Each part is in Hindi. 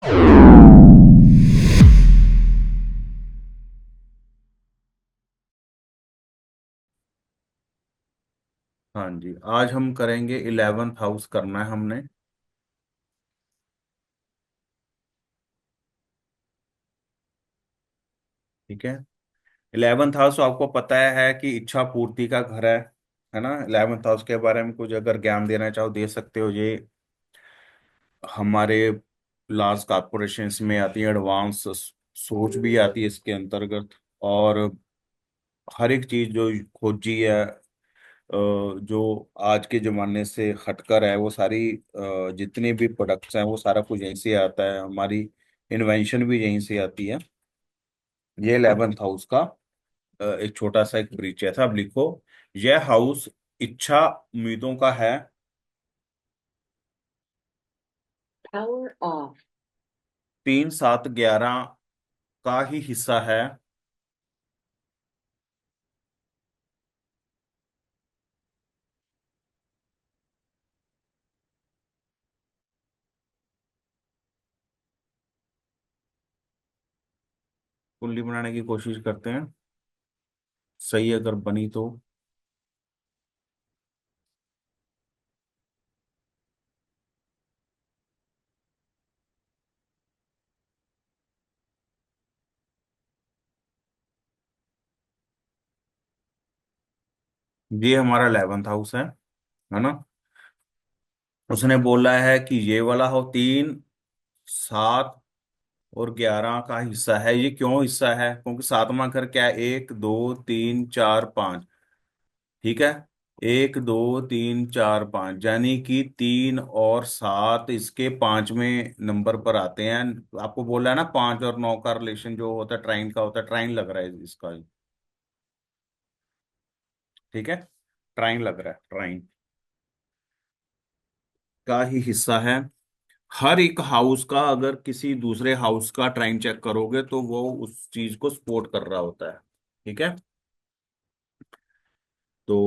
हाँ जी, आज हम करेंगे 11th हाउस करना है हमने। ठीक है। 11th हाउस आपको पता है कि इच्छा पूर्ति का घर है ना। 11th हाउस के बारे में कुछ अगर ज्ञान देना चाहो दे सकते हो। ये हमारे लार्ज कॉर्पोरेशंस में आती है, एडवांस सोच भी आती है इसके अंतर्गत। और हर एक चीज जो खोजी है, जो आज के जमाने से हटकर है, वो सारी जितने भी प्रोडक्ट्स हैं वो सारा कुछ यहीं से आता है। हमारी इन्वेंशन भी यहीं से आती है। ये 11th हाउस का एक छोटा सा एक परिचय था। अब लिखो, यह हाउस इच्छा उम्मीदों का है। Power off. 3 7 11 का ही हिस्सा है। कुंडली बनाने की कोशिश करते हैं, सही अगर बनी तो। ये हमारा 11th हाउस है ना। उसने बोला है कि ये वाला हो 3 7 और 11 का हिस्सा है। ये क्यों हिस्सा है? क्योंकि सातवां घर क्या है? 1 2 3 4 5। ठीक है। 1 2 3 4 5, यानी कि 3 और 7 इसके पांचवें नंबर पर आते हैं। आपको बोला है ना, 5 और 9 का रिलेशन जो होता है ट्राइन का होता है। ट्राइन लग रहा है इसका। ठीक है, ट्राइन लग रहा है। ट्राइन का ही हिस्सा है। हर एक हाउस का अगर किसी दूसरे हाउस का ट्राइन चेक करोगे तो वो उस चीज को सपोर्ट कर रहा होता है। ठीक है। तो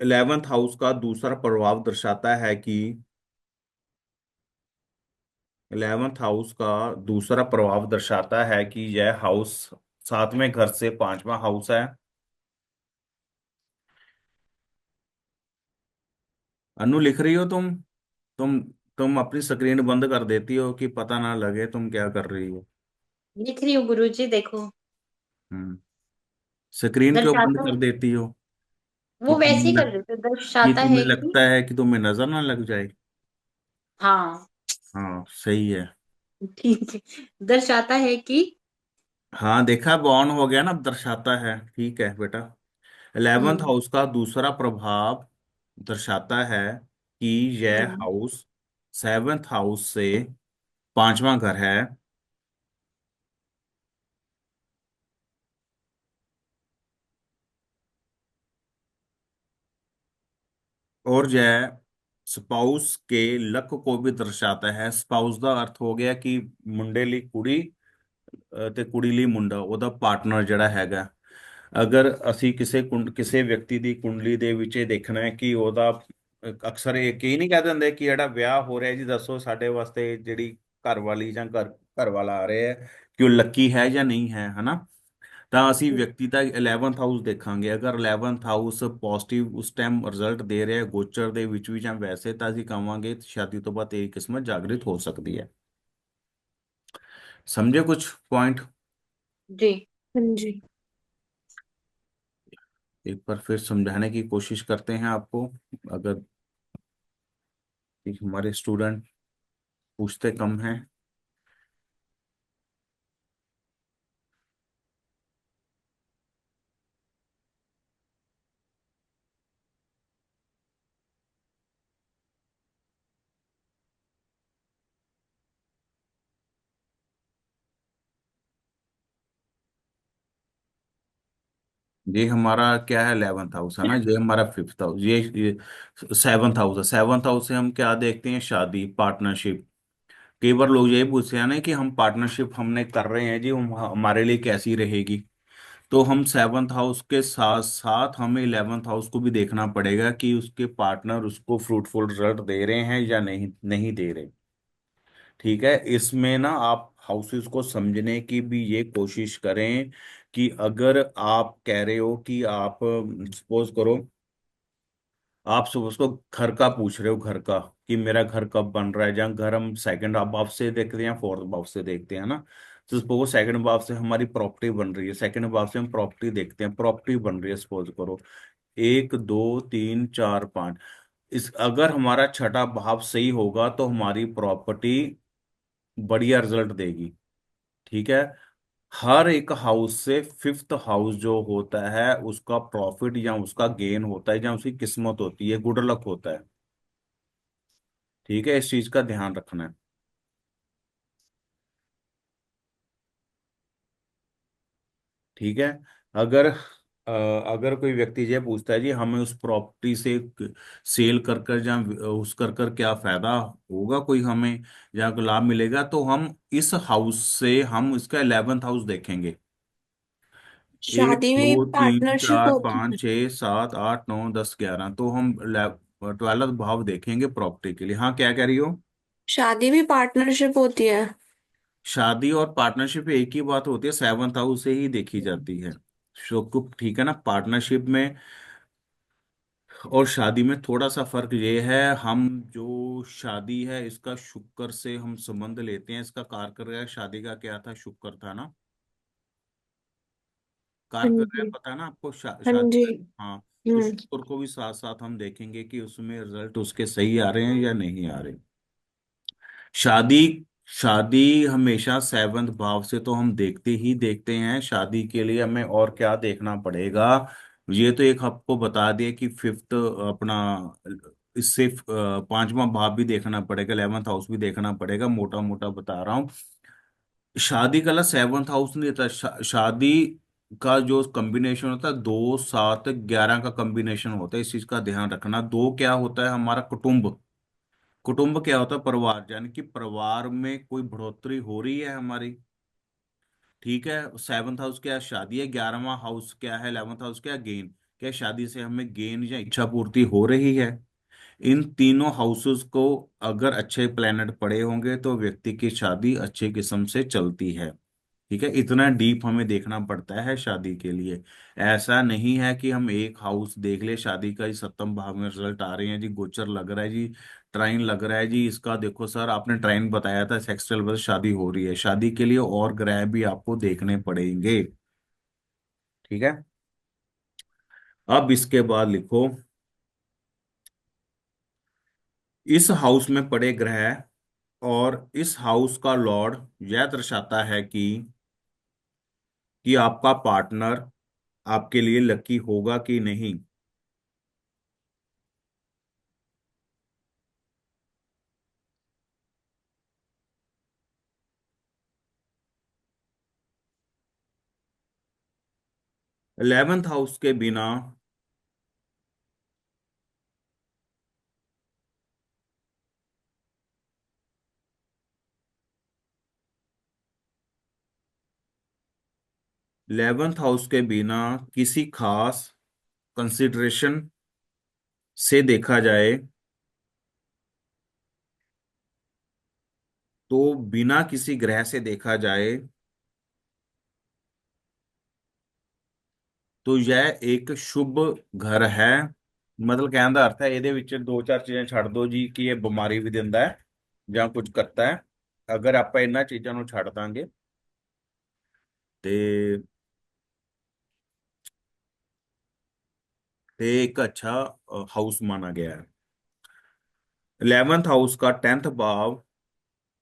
11th हाउस का दूसरा प्रभाव दर्शाता है कि 11th हाउस का दूसरा प्रभाव दर्शाता है कि यह हाउस सातवें घर से पांचवा हाउस है। अनु, लिख रही हो तुम? तुम तुम अपनी स्क्रीन बंद कर देती हो कि पता ना लगे तुम क्या कर रही हो। लिख रही हूँ गुरुजी, देखो। हम्म। स्क्रीन क्यों बंद दर्शाता कर देती हो? कि वो तुम्हें वैसे ही कर लग, देते, कि दर्शाता तुम्हें है कि। लगता है कि तुम्हें नजर ना लग जाए। हाँ, हाँ, सही है। ठीक है। दर्शाता है कि। हाँ, देखा, अब ऑन हो गया ना, अब दर्शाता है। ठीक है बेटा। 11th हम्म। हाउस का दूसरा प्रभाव दर्शाता है कि यह हम्म। हाउस 7th हाउस से पांचवा घर है। और यह स्पाउस के लक को भी दर्शाता है। स्पाउस का अर्थ हो गया कि मुंडे ली कुड़ी, ਤੇ ਕੁੜੀ ਲਈ ਮੁੰਡਾ, ਉਹਦਾ ਪਾਰਟਨਰ ਜਿਹੜਾ ਹੈਗਾ। ਅਗਰ ਅਸੀਂ ਕਿਸੇ ਵਿਅਕਤੀ ਦੀ ਕੁੰਡਲੀ ਦੇ ਵਿੱਚ ਇਹ ਦੇਖਣਾ ਹੈ ਕਿ ਉਹਦਾ ਅਕਸਰ ਇਹ ਕਈ ਨਹੀਂ ਕਹਿ ਦਿੰਦੇ ਕਿ ਜਿਹੜਾ ਵਿਆਹ ਹੋ ਰਿਹਾ ਜੀ, ਦੱਸੋ ਸਾਡੇ ਵਾਸਤੇ ਜਿਹੜੀ ਘਰ ਵਾਲੀ ਜਾਂ ਘਰ ਵਾਲਾ ਆ ਰਿਹਾ ਹੈ ਕਿ ਉਹ ਲੱਕੀ ਹੈ ਜਾਂ ਨਹੀਂ ਹੈ, ਹਨਾ। ਤਾਂ ਅਸੀਂ ਵਿਅਕਤੀ ਦਾ 11th ਹਾਊਸ ਦੇਖਾਂਗੇ। ਅਗਰ 11th ਹਾਊਸ ਪੋਜ਼ਿਟਿਵ ਉਸ ਟਾਈਮ ਰਿਜ਼ਲਟ ਦੇ ਰਿਹਾ ਹੈ ਗੋਚਰ ਦੇ ਵਿੱਚ ਵੀ ਜਾਂ ਵੈਸੇ, ਤਾਂ ਅਸੀਂ ਕਹਾਂਗੇ ਸ਼ਾਦੀ ਤੋਂ ਬਾਅਦ ਤੇਰੀ ਕਿਸਮਤ ਜਾਗਰਿਤ ਹੋ ਸਕਦੀ ਹੈ। समझे कुछ पॉइंट? जी। हाँ जी। एक बार फिर समझाने की कोशिश करते हैं आपको। अगर हमारे स्टूडेंट पूछते कम हैं। ये हमारा क्या है? 11th हाउस है ना। ये हमारा 5th हाउस, ये 7th हाउस है। 7th हाउस से हम क्या देखते हैं? शादी, पार्टनरशिप। कई बार लोग यही पूछते हैं ना कि हम पार्टनरशिप हमने कर रहे हैं जी, हमारे लिए कैसी रहेगी। तो हम 7th हाउस के साथ साथ हमें 11th हाउस को भी देखना पड़ेगा कि उसके पार्टनर उसको फ्रूटफुल रिजल्ट दे रहे हैं या नहीं नहीं दे रहे। ठीक है, इसमें ना आप हाउसेस को समझने की भी ये कोशिश करें कि अगर आप कह रहे हो कि आप सपोज करो, आप सुबह उसको घर का पूछ रहे हो, घर का कि मेरा घर कब बन रहा है, जहाँ घर हम सेकंड भाव से देखते हैं या फोर्थ भाव से देखते हैं ना। तो सपोज सेकंड भाव से हमारी प्रॉपर्टी बन रही है, सेकंड भाव से हम प्रॉपर्टी देखते हैं, प्रॉपर्टी बन रही है सपोज करो, 1 2 3 4 5। इस अगर हमारा छठा भाव सही होगा तो हमारी प्रॉपर्टी बढ़िया रिजल्ट देगी। ठीक है। हर एक हाउस से फिफ्थ हाउस जो होता है उसका प्रॉफिट या उसका गेन होता है, या उसकी किस्मत होती है, गुड लक होता है। ठीक है, इस चीज का ध्यान रखना है। ठीक है। अगर अगर कोई व्यक्ति ये पूछता है जी हमें उस प्रॉपर्टी से सेल कर कर या उस कर क्या फायदा होगा, कोई हमें या कोई लाभ मिलेगा, तो हम इस हाउस से हम इसका 11th हाउस देखेंगे। एक शादी में दो तीन पार्टनरशिप चार होती पाँच है। 6 7 8 9 10 11, तो हम 12th भाव देखेंगे प्रॉपर्टी के लिए। हाँ, क्या कह रही हो? शादी भी पार्टनरशिप होती है। शादी और पार्टनरशिप एक ही बात होती है, 7th हाउस से ही देखी जाती है। ठीक है ना, पार्टनरशिप में और शादी में थोड़ा सा फर्क ये है, हम जो शादी है इसका शुक्र से हम संबंध लेते हैं, इसका कारक शादी का क्या था, शुक्र था ना। हाँ कारक जी। पता है ना आपको, हाँ शादी जी। का। हाँ। तो हम्म। शुक्र को भी साथ साथ हम देखेंगे कि उसमें रिजल्ट उसके सही आ रहे हैं या नहीं आ रहे। शादी शादी हमेशा 7th भाव से तो हम देखते ही देखते हैं। शादी के लिए हमें और क्या देखना पड़ेगा, ये तो एक आपको बता दिया कि फिफ्थ अपना, इससे पांचवा भाव भी देखना पड़ेगा, 11th हाउस भी देखना पड़ेगा, मोटा मोटा बता रहा हूँ। शादी का 7th हाउस नहीं रहता, शादी का जो कॉम्बिनेशन होता है 2 7 11 का कॉम्बिनेशन होता है, इस चीज का ध्यान रखना। दो क्या होता है, हमारा कुटुंब। कुटुंब क्या होता है, परिवार, यानी कि परिवार में कोई बढ़ोतरी हो रही है हमारी। ठीक है। 7th हाउस क्या है, शादी है। 11वां हाउस क्या है, 11th हाउस क्या है, गेन। क्या शादी से हमें गेन या इच्छा पूर्ति हो रही है। इन तीनों हाउसेस को अगर अच्छे प्लैनेट पड़े होंगे तो व्यक्ति की शादी अच्छे किस्म से चलती है। ठीक है, इतना डीप हमें देखना पड़ता है शादी के लिए। ऐसा नहीं है कि हम एक हाउस देख ले, शादी का ही 7th भाव में रिजल्ट आ रहे हैं जी, गोचर लग रहा है जी, ट्राइन लग रहा है जी, इसका देखो सर आपने ट्राइन बताया था, सेक्सुअल बस शादी हो रही है। शादी के लिए और ग्रह भी आपको देखने पड़ेंगे। ठीक है। अब इसके बाद लिखो, इस हाउस में पड़े ग्रह और इस हाउस का लॉर्ड यह दर्शाता है कि आपका पार्टनर आपके लिए लकी होगा कि नहीं। 11th हाउस के बिना 11th हाउस के बिना किसी खास कंसिडरेशन से देखा जाए तो, बिना किसी ग्रह से देखा जाए तो यह एक शुभ घर है। मतलब कहने का अर्थ है ਇਹਦੇ ਵਿੱਚ ਦੋ ਚਾਰ ਚੀਜ਼ਾਂ ਛੱਡ ਦੋ ਜੀ ਕਿ ਇਹ ਬਿਮਾਰੀ ਵੀ ਦਿੰਦਾ ਹੈ ਜਾਂ ਕੁਝ ਕਰਤਾ ਹੈ। ਅਗਰ ਆਪਾਂ ਇਹਨਾਂ ਚੀਜ਼ਾਂ ਨੂੰ ਛੱਡ ਦਾਂਗੇ ਤੇ एक अच्छा हाउस माना गया है। 11th हाउस का 10th भाव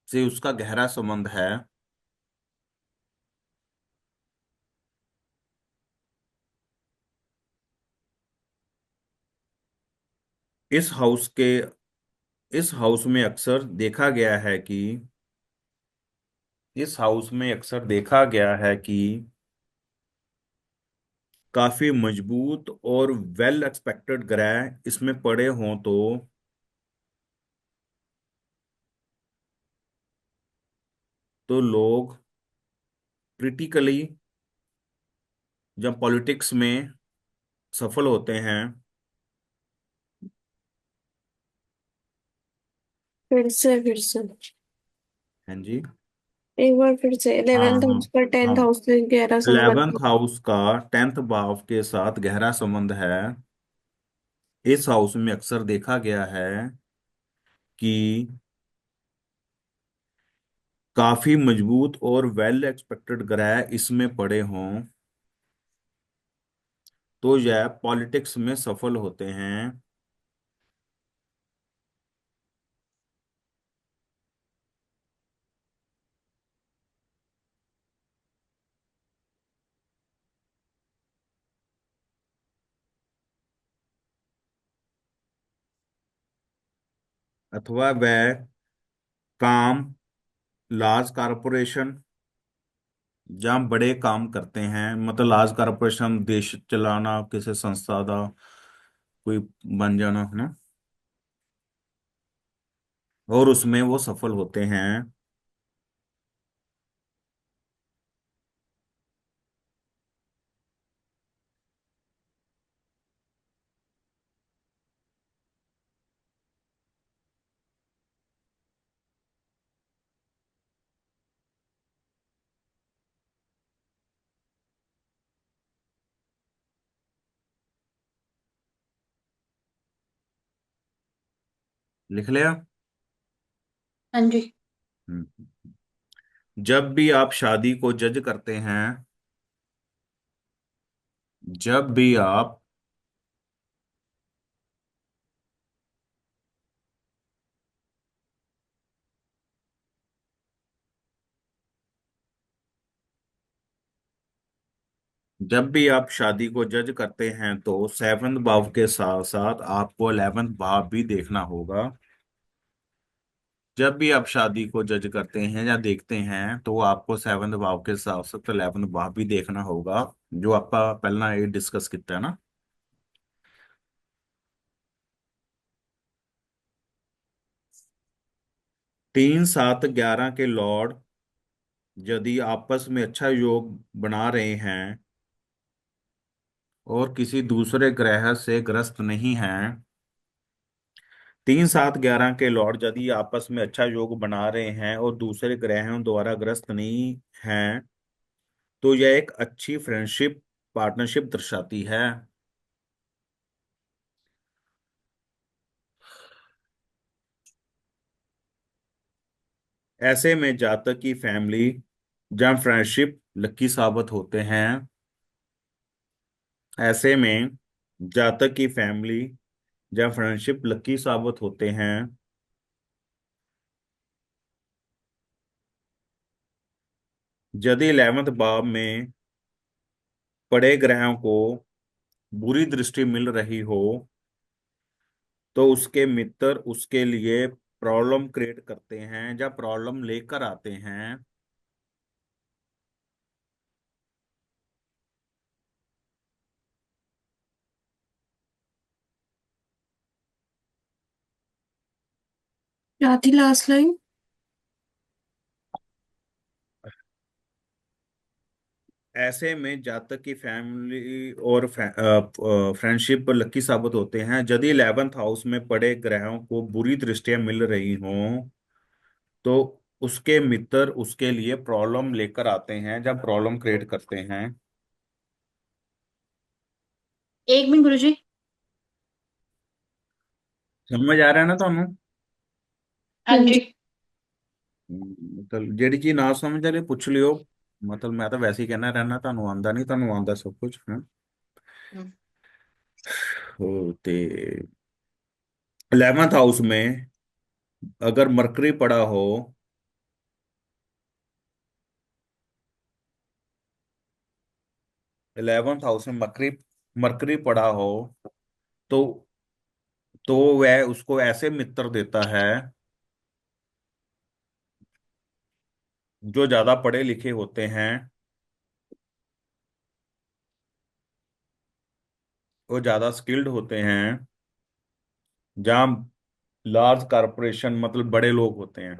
से उसका गहरा संबंध है। इस हाउस के इस हाउस में अक्सर देखा गया है कि इस हाउस में अक्सर देखा गया है कि काफी मजबूत और वेल एक्सपेक्टेड ग्रह इसमें पड़े हों तो लोग क्रिटिकली जब पॉलिटिक्स में सफल होते हैं। फिर से। हाँ जी। एक बार फिर से, हाँ 11th हाँ हाउस का 10th हाँ। हाउस से गहरा संबंध। 11th हाउस का 10th भाव के साथ गहरा संबंध है। इस हाउस में अक्सर देखा गया है कि काफी मजबूत और वेल एक्सपेक्टेड ग्रह इसमें पड़े हों तो यह पॉलिटिक्स में सफल होते हैं। अथवा वह काम लार्ज कारपोरेशन जहाँ बड़े काम करते हैं, मतलब लार्ज कारपोरेशन, देश चलाना, किसी संस्था का कोई बन जाना है ना, और उसमें वो सफल होते हैं। लिख लिया। हाँ जी। हम्म। जब भी आप शादी को जज करते हैं, जब भी आप जब भी आप शादी को जज करते हैं तो 7th भाव के साथ साथ आपको 11th भाव भी देखना होगा। जब भी आप शादी को जज करते हैं या देखते हैं तो आपको 7th भाव के साथ साथ 11th भाव भी देखना होगा, जो आपका पहला ये डिस्कस किया है ना। 3 7 11 के लॉर्ड यदि आपस में अच्छा योग बना रहे हैं और किसी दूसरे ग्रह से ग्रस्त नहीं हैं, 3 7 11 के लॉर्ड यदि आपस में अच्छा योग बना रहे हैं और दूसरे ग्रहों द्वारा ग्रस्त नहीं हैं, तो यह एक अच्छी फ्रेंडशिप पार्टनरशिप दर्शाती है। ऐसे में जातक की फैमिली जब फ्रेंडशिप लकी साबित होते हैं, ऐसे में जातक की फैमिली जब फ्रेंडशिप लकी साबित होते हैं, यदि 11th भाव में पड़े ग्रहों को बुरी दृष्टि मिल रही हो तो उसके मित्र उसके लिए प्रॉब्लम क्रिएट करते हैं या प्रॉब्लम लेकर आते हैं। क्या थी लास्ट लाइन? ऐसे में जातक की फैमिली और फ्रेंडशिप लकी साबित होते हैं यदि 11th हाउस में पड़े ग्रहों को बुरी दृष्टियां मिल रही हों तो उसके मित्र उसके लिए प्रॉब्लम लेकर आते हैं जब प्रॉब्लम क्रिएट करते हैं। एक मिनट गुरुजी। समझ आ रहा है ना ਤੁਹਾਨੂੰ? हाँ जी। मतलब ਜਿਹੜੀ ਚੀਜ਼ ਨਾ ਸਮਝ ਆ ਰਹੀ ਪੁੱਛ ਲਿਓ। मतलब मैं तो वैसे ही कहना रहना, ਤੁਹਾਨੂੰ ਆਂਦਾ ਨਹੀਂ, ਤੁਹਾਨੂੰ ਆਂਦਾ सब कुछ है। हम्म। ते 11th हाउस में अगर मरकरी पड़ा हो, 11th हाउस में मरकरी मरकरी पड़ा हो तो वह उसको ऐसे मित्र देता है जो ज्यादा पढ़े लिखे होते हैं और ज्यादा स्किल्ड होते हैं, जहाँ लार्ज कारपोरेशन मतलब बड़े लोग होते हैं।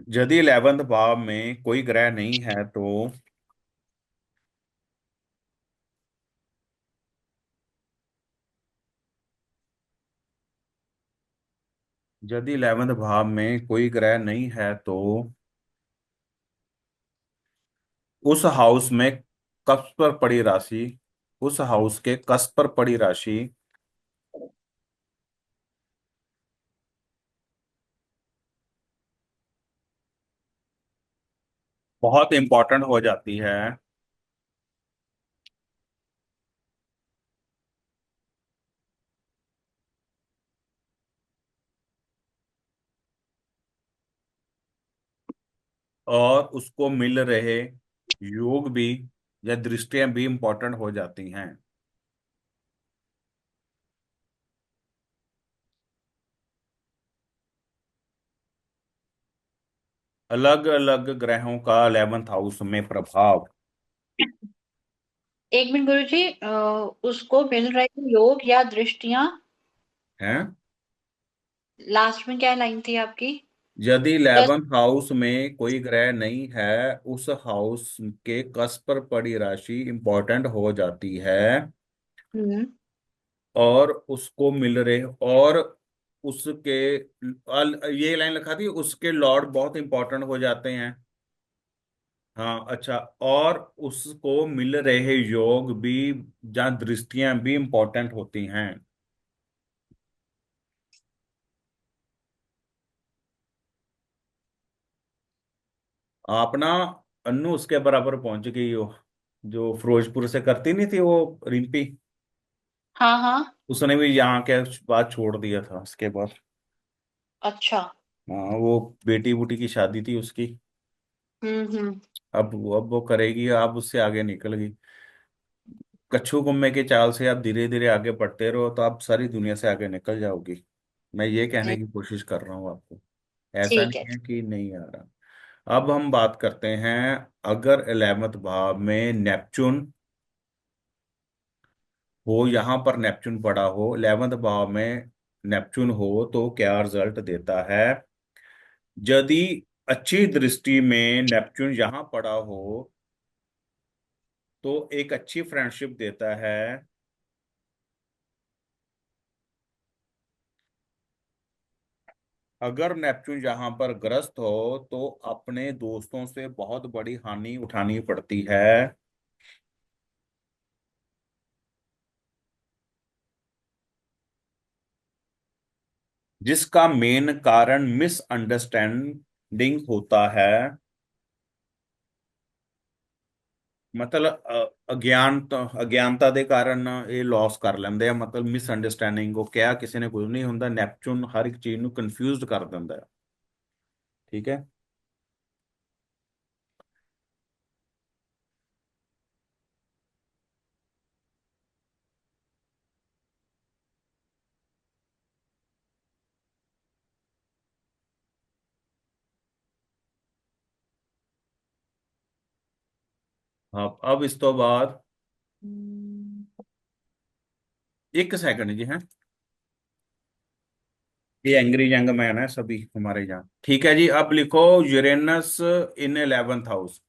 यदि 11th भाव में कोई ग्रह नहीं है तो यदि 11th भाव में कोई ग्रह नहीं है तो उस हाउस में कस्प पर पड़ी राशि, उस हाउस के कस्प पर पड़ी राशि बहुत इंपॉर्टेंट हो जाती है। और उसको मिल रहे योग भी या दृष्टियां भी इंपॉर्टेंट हो जाती हैं। अलग अलग ग्रहों का 11th हाउस में प्रभाव एक मिनट गुरुजी, उसको मिल रहे योग या दृष्टियां। है। लास्ट में क्या लाइन थी आपकी? यदि दस। 11th हाउस में कोई ग्रह नहीं है, उस हाउस के कस्प पर पड़ी राशि इंपॉर्टेंट हो जाती है। हम्म। और उसको मिल रहे और उसके ये लाइन लिखा थी, उसके लॉर्ड बहुत इंपॉर्टेंट हो जाते हैं। हाँ अच्छा। और उसको मिल रहे योग भी जहाँ दृष्टियां भी इंपॉर्टेंट होती हैं। आप ना अन्नू उसके बराबर पहुंच गई हो, जो फिरोजपुर से करती नहीं थी वो, रिंपी। हाँ हाँ। उसने भी यहाँ के बाद छोड़ दिया था उसके बाद। अच्छा। हाँ वो बेटी बूटी की शादी थी उसकी। हम्म। अब वो करेगी, अब उससे आगे निकल गई। कच्छू कुम्मे के चाल से आप धीरे धीरे आगे बढ़ते रहो तो आप सारी दुनिया से आगे निकल जाओगी। मैं ये कहने की कोशिश कर रहा हूँ आपको। ऐसा ठीक है। नहीं है कि नहीं आ रहा। अब हम बात करते हैं, अगर 11th भाव में नेपच्यून हो, यहाँ पर नेपच्यून पड़ा हो 11th भाव में, नेपच्यून हो तो क्या रिजल्ट देता है। यदि अच्छी दृष्टि में नेपच्यून यहाँ पड़ा हो तो एक अच्छी फ्रेंडशिप देता है। अगर नेपच्यून यहाँ पर ग्रस्त हो तो अपने दोस्तों से बहुत बड़ी हानि उठानी पड़ती है। जिसका मेन कारण मिसअंडरस्टैंडिंग होता है। मतलब ਅਗਿਆਨਤਾ ਦੇ ਕਾਰਨ ਇਹ ਲੌਸ ਕਰ ਲੈਂਦੇ ਆ, ਮਤਲਬ ਮਿਸਅੰਡਰਸਟੈਂਡਿੰਗ ਉਹ ਕਿਹਾ ਕਿਸੇ ਨੇ ਕੁਝ ਨਹੀਂ ਹੁੰਦਾ, ਨੈਪਚੂਨ ਹਰ ਇੱਕ ਚੀਜ਼ ਨੂੰ ਕਨਫਿਊਜ਼ਡ ਕਰ ਦਿੰਦਾ ਹੈ। ਠੀਕ ਹੈ। ਹਾਂ ਅਬ ਇਸ ਤੋਂ ਬਾਅਦ एक सेकंड जी है। ये एंग्री यंग मैन है सभी हमारे यहाँ। ठीक है जी, अब लिखो यूरेनस इन 11th हाउस।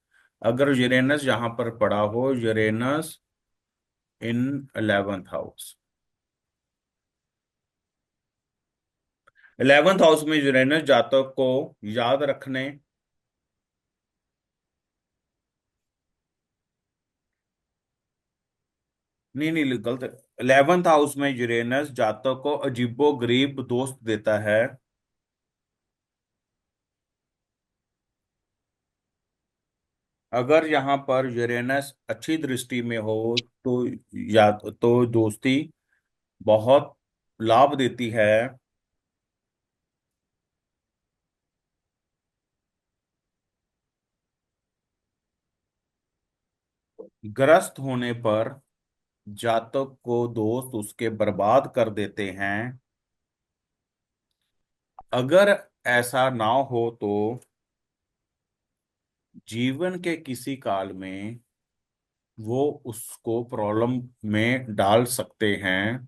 अगर यूरेनस यहाँ पर पड़ा हो, यूरेनस इन 11th हाउस, 11th हाउस में यूरेनस जातक को याद रखने, नहीं नहीं गलत। 11th हाउस में यूरेनस जातक को अजीबो गरीब दोस्त देता है। अगर यहाँ पर यूरेनस अच्छी दृष्टि में हो तो या तो दोस्ती बहुत लाभ देती है। ग्रस्त होने पर जातक को दोस्त उसके बर्बाद कर देते हैं। अगर ऐसा ना हो तो जीवन के किसी काल में वो उसको प्रॉब्लम में डाल सकते हैं।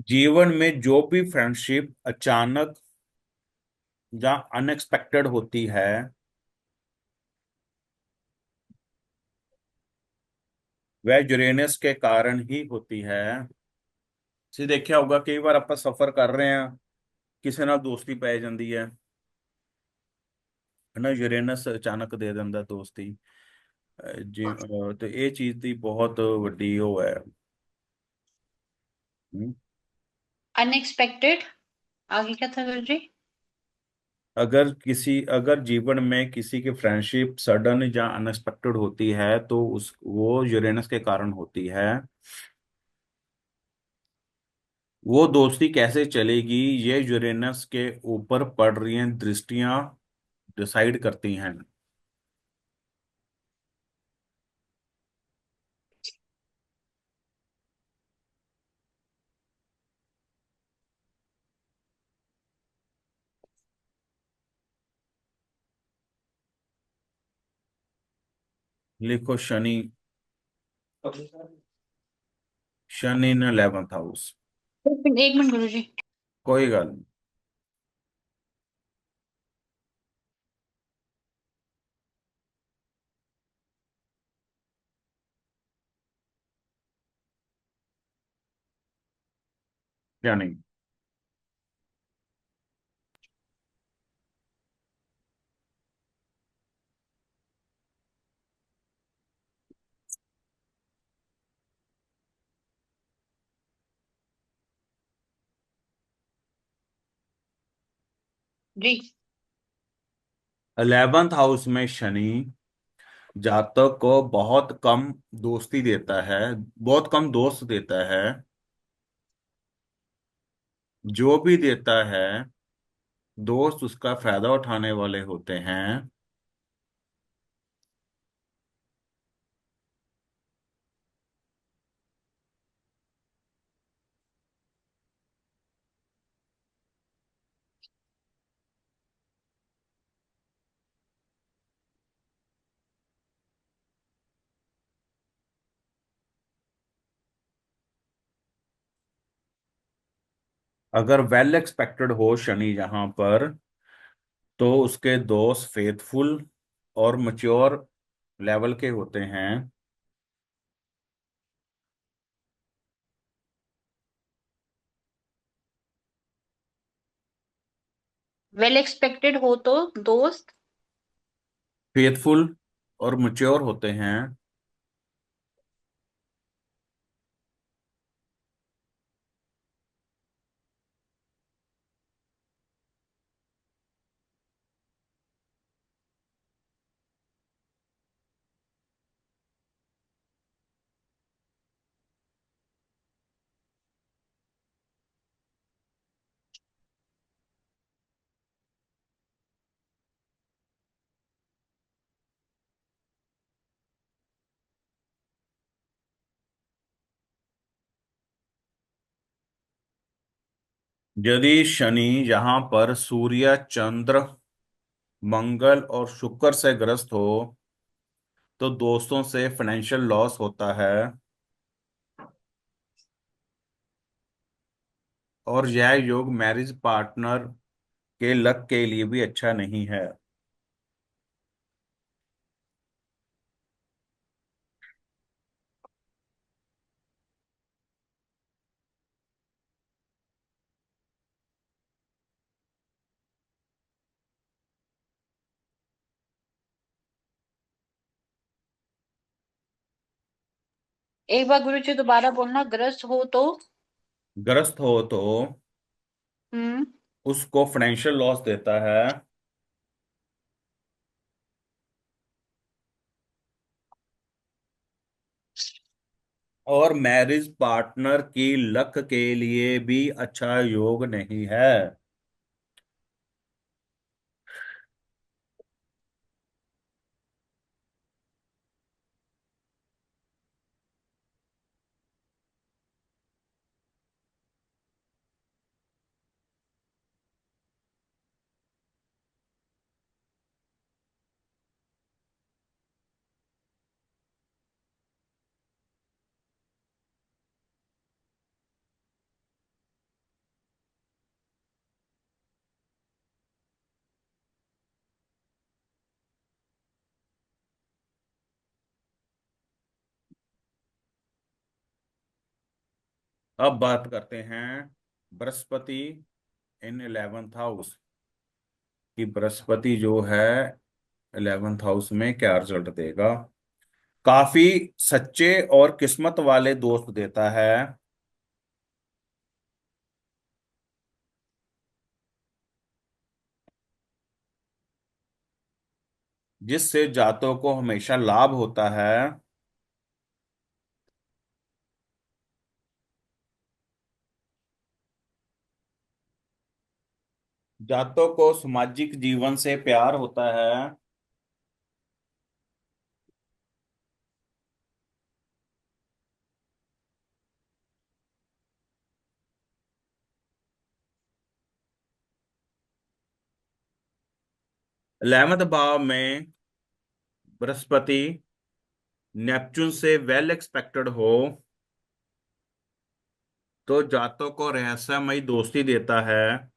जीवन में जो भी फ्रेंडशिप अचानक या अनएक्सपेक्टेड होती है, वह यूरेनस के कारण ही होती है। जी देखिया होगा, कई बार ਆਪਾਂ सफर कर रहे हैं, ਕਿਸੇ ਨਾਲ ਦੋਸਤੀ ਪੈ ਜਾਂਦੀ ਹੈ ਨਾ, ਯੂਰੇਨਸ ਅਚਾਨਕ ਦੇ ਦਿੰਦਾ ਦੋਸਤੀ। ਤੇ ਇਹ ਚੀਜ਼ ਦੀ ਬਹੁਤ ਵੱਡੀ ਉਹ ਹੈ। हम्म। अनएक्सपेक्टेड। आगे क्या था गुरु जी? अगर जीवन में किसी की फ्रेंडशिप सडन या अनएक्सपेक्टेड होती है तो उस वो यूरेनस के कारण होती है। वो दोस्ती कैसे चलेगी, ये यूरेनस के ऊपर पड़ रही हैं दृष्टियां डिसाइड करती हैं। लिखो शनि। शनि इन 11th हाउस। एक मिनट गुरु जी। कोई गल नहीं। शनि। जी। 11th हाउस में शनि जातक को बहुत कम दोस्ती देता है, बहुत कम दोस्त देता है। जो भी देता है, दोस्त उसका फायदा उठाने वाले होते हैं। अगर वेल एक्सपेक्टेड हो शनि यहाँ पर, तो उसके दोस्त फेथफुल और मच्योर लेवल के होते हैं। वेल एक्सपेक्टेड हो तो दोस्त। फेथफुल और मच्योर होते हैं। यदि शनि यहाँ पर सूर्य, चंद्र, मंगल और शुक्र से ग्रस्त हो, तो दोस्तों से फाइनेंशियल लॉस होता है। और यह योग मैरिज पार्टनर के लक के लिए भी अच्छा नहीं है। एक बार गुरु जी दोबारा बोलना, ग्रस्त हो तो। ग्रस्त हो तो हम्म। उसको फाइनेंशियल लॉस देता है। और मैरिज पार्टनर की लक के लिए भी अच्छा योग नहीं है। अब बात करते हैं बृहस्पति इन 11th हाउस, कि बृहस्पति जो है 11th हाउस में क्या रिजल्ट देगा। काफी सच्चे और किस्मत वाले दोस्त देता है, जिससे जातकों को हमेशा लाभ होता है। जातकों को सामाजिक जीवन से प्यार होता है। इलेवेंथ भाव में बृहस्पति नेपच्यून से वेल एक्सपेक्टेड हो तो जातकों को रहस्यमयी दोस्ती देता है।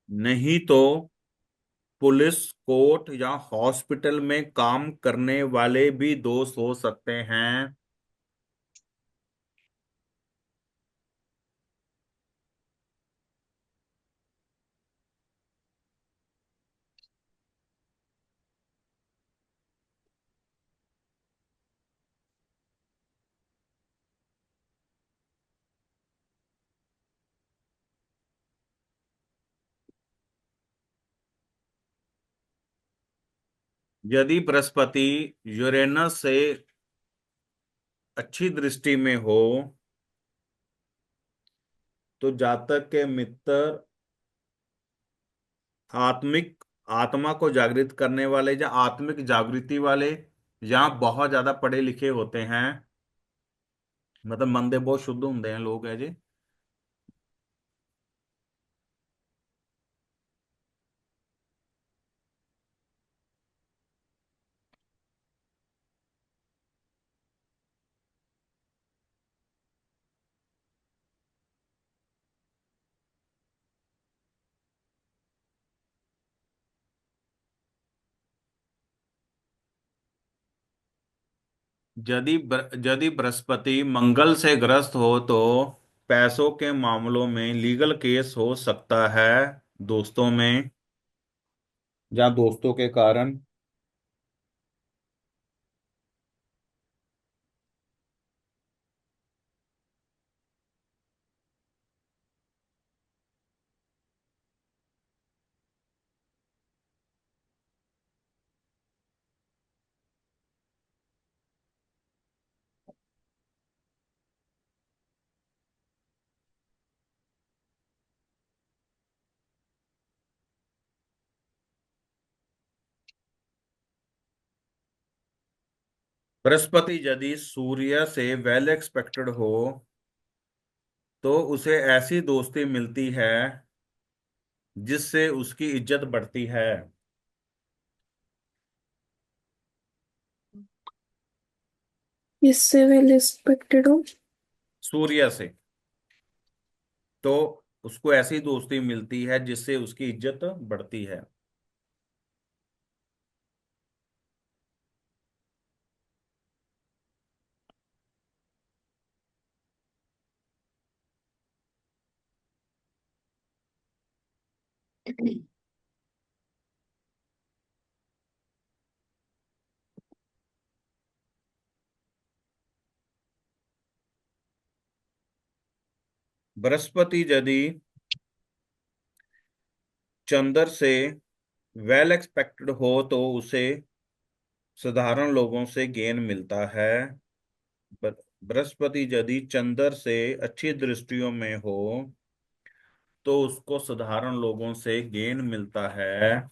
नहीं तो पुलिस, कोर्ट या हॉस्पिटल में काम करने वाले भी दोस्त हो सकते हैं। यदि बृहस्पति यूरेनस से अच्छी दृष्टि में हो तो जातक के मित्र आत्मिक आत्मा को जागृत करने वाले या आत्मिक जागृति वाले या बहुत ज्यादा पढ़े लिखे होते हैं। मतलब मन दे बहुत शुद्ध होंगे हैं लोग है जी। यदि बृहस्पति मंगल से ग्रस्त हो तो पैसों के मामलों में लीगल केस हो सकता है, दोस्तों में या दोस्तों के कारण। बृहस्पति यदि सूर्य से वेल एक्सपेक्टेड हो तो उसे ऐसी दोस्ती मिलती है जिससे उसकी इज्जत बढ़ती है। इससे वेल एक्सपेक्टेड हो। सूर्य से, तो उसको ऐसी दोस्ती मिलती है जिससे उसकी इज्जत बढ़ती है। बृहस्पति यदि चंद्र से वेल एक्सपेक्टेड हो तो उसे साधारण लोगों से गेन मिलता है। ब- बृहस्पति यदि चंद्र से अच्छी दृष्टियों में हो तो उसको साधारण लोगों से गेन मिलता है।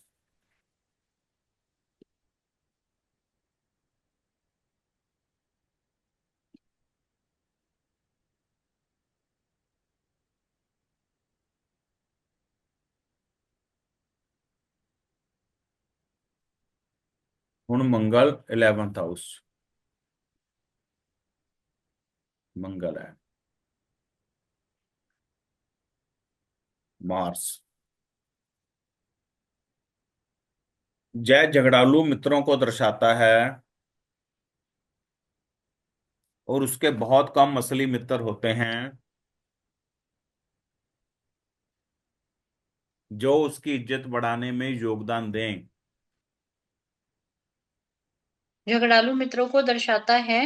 ਹੁਣ मंगल 11th हाउस, मंगल है, मार्स। जय झगड़ालू मित्रों को दर्शाता है और उसके बहुत कम असली मित्र होते हैं जो उसकी इज्जत बढ़ाने में योगदान दें। झगड़ालू मित्रों को दर्शाता है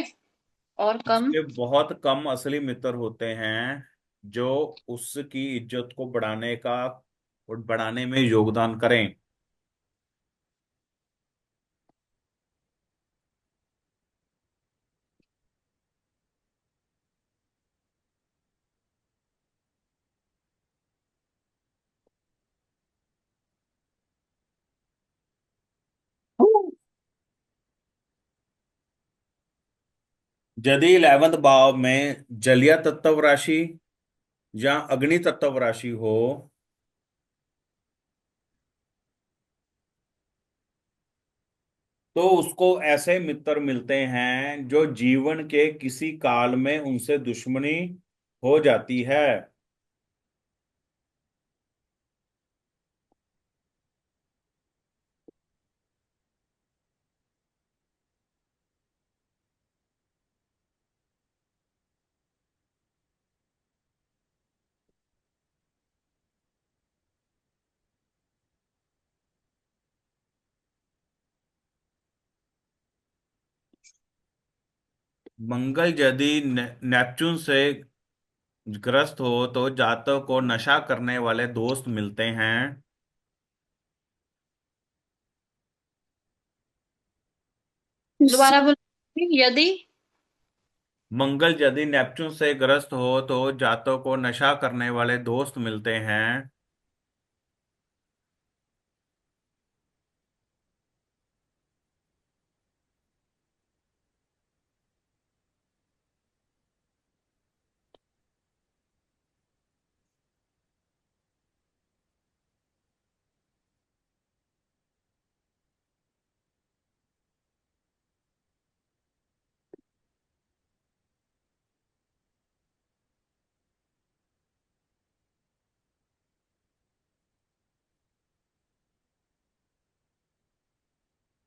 और कम। उसके बहुत कम असली मित्र होते हैं जो उसकी इज्जत को बढ़ाने का और बढ़ाने में योगदान करें। यदि 11th भाव में जलीय तत्व राशि या अग्नि तत्व राशि हो तो उसको ऐसे मित्र मिलते हैं जो जीवन के किसी काल में उनसे दुश्मनी हो जाती है। मंगल यदि नेपच्यून से ग्रस्त हो तो जातक को नशा करने वाले दोस्त मिलते हैं। दोबारा बोलो, यदि। मंगल यदि नेपच्यून से ग्रस्त हो तो जातक को नशा करने वाले दोस्त मिलते हैं।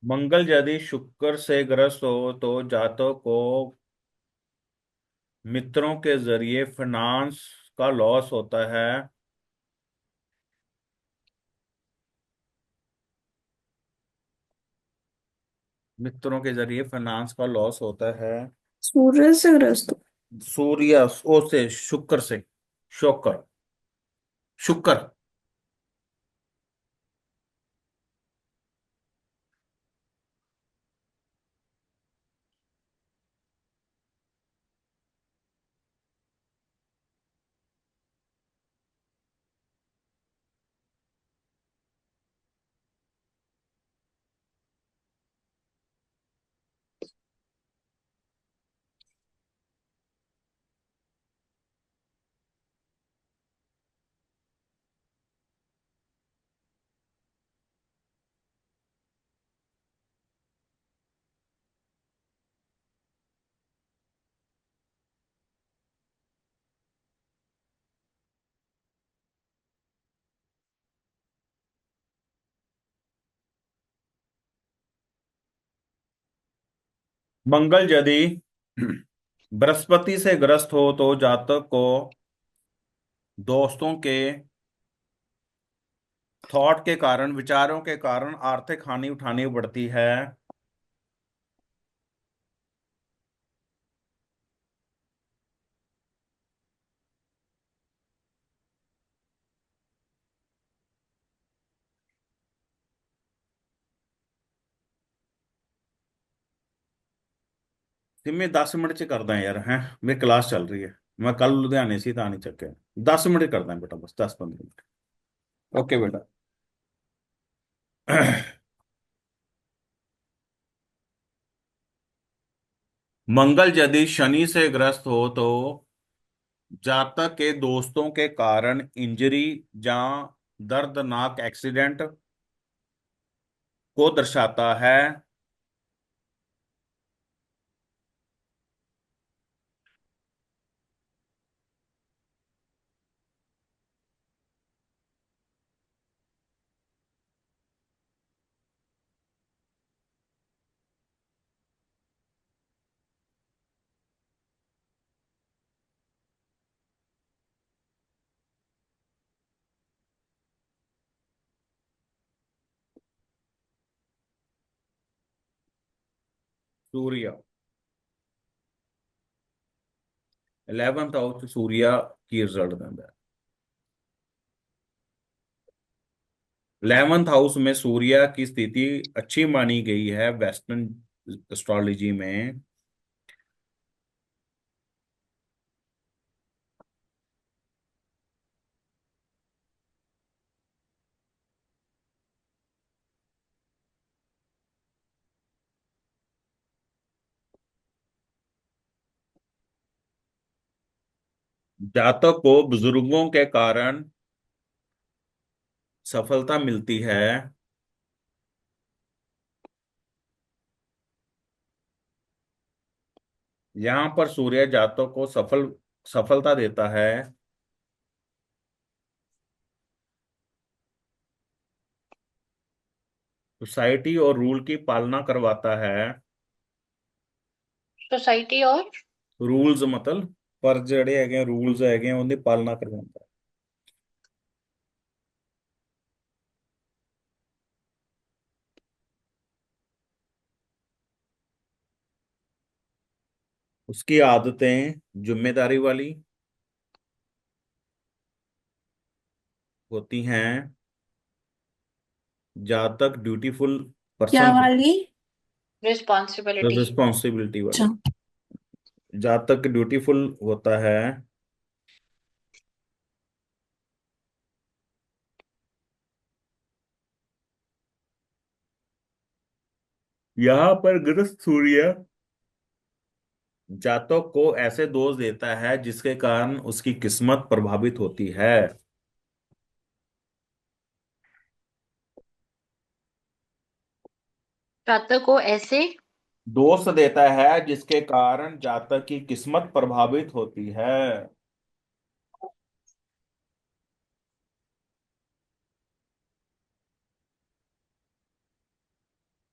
मंगल यदि शुक्र से ग्रस्त हो तो जातक को मित्रों के जरिए फाइनेंस का लॉस होता है। मित्रों के जरिए फाइनेंस का लॉस होता है। सूर्य से ग्रस्त हो। सूर्य ओ से शुक्र से शुक्र शुक्र। मंगल यदि बृहस्पति से ग्रस्त हो तो जातक को दोस्तों के थॉट के कारण विचारों के कारण आर्थिक हानि उठानी पड़ती है। सिम्मी 10 मिनट च कर दें यार, हैं मेरी क्लास चल रही है। मैं कल लुधियाने से था नहीं चक्के। 10 मिनट कर दें बेटा, बस 10-15 मिनट। ओके बेटा। मंगल यदि शनि से ग्रस्त हो तो जातक के दोस्तों के कारण इंजरी या दर्दनाक एक्सीडेंट को दर्शाता है। सूर्य। 11th हाउस सूर्य की रिजल्ट देता है। 11th हाउस में सूर्य की स्थिति अच्छी मानी गई है वेस्टर्न एस्ट्रोलॉजी में। जातक को बुजुर्गों के कारण सफलता मिलती है। यहाँ पर सूर्य जातक को सफलता देता है। सोसाइटी और रूल की पालना करवाता है। सोसाइटी और रूल्स मतलब पर जड़े है रूल्स है उनकी पालना करवाता है। उसकी आदतें जिम्मेदारी वाली होती हैं। जातक ड्यूटीफुल क्या पर्सन, वाली? रिस्पॉन्सिबिलिटी। रिस्पॉन्सिबिलिटी अच्छा। वाले। जातक ड्यूटीफुल होता है। यहाँ पर गृहस्थ सूर्य जातक को ऐसे दोष देता है जिसके कारण उसकी किस्मत प्रभावित होती है। जातक को ऐसे दोष देता है जिसके कारण जातक की किस्मत प्रभावित होती है।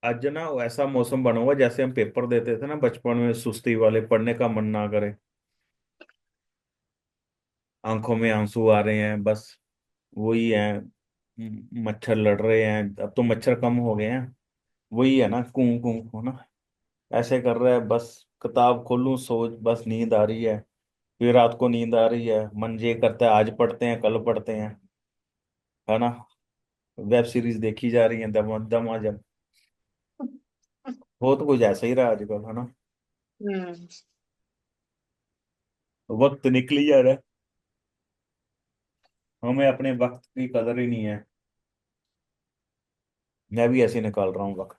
आज ना ऐसा मौसम बना हुआ जैसे हम पेपर देते थे ना बचपन में, सुस्ती वाले, पढ़ने का मन ना करे, आंखों में आंसू आ रहे हैं बस। वही है। मच्छर लड़ रहे हैं, अब तो मच्छर कम हो गए हैं। वही है ना, कू कू कू ना, ऐसे कर रहा है बस। किताब खोलूं सोच बस नींद आ रही है। फिर रात को नींद आ रही है, मन ये करता है आज पढ़ते हैं कल पढ़ते हैं, है ना। वेब सीरीज देखी जा रही है दम दम जम। हो तो कुछ ऐसा ही रहा आजकल, है ना। हम्म। वक्त निकल ही जा रहा है। हमें अपने वक्त की कदर ही नहीं है। मैं भी ऐसे ही निकाल रहा हूँ वक्त।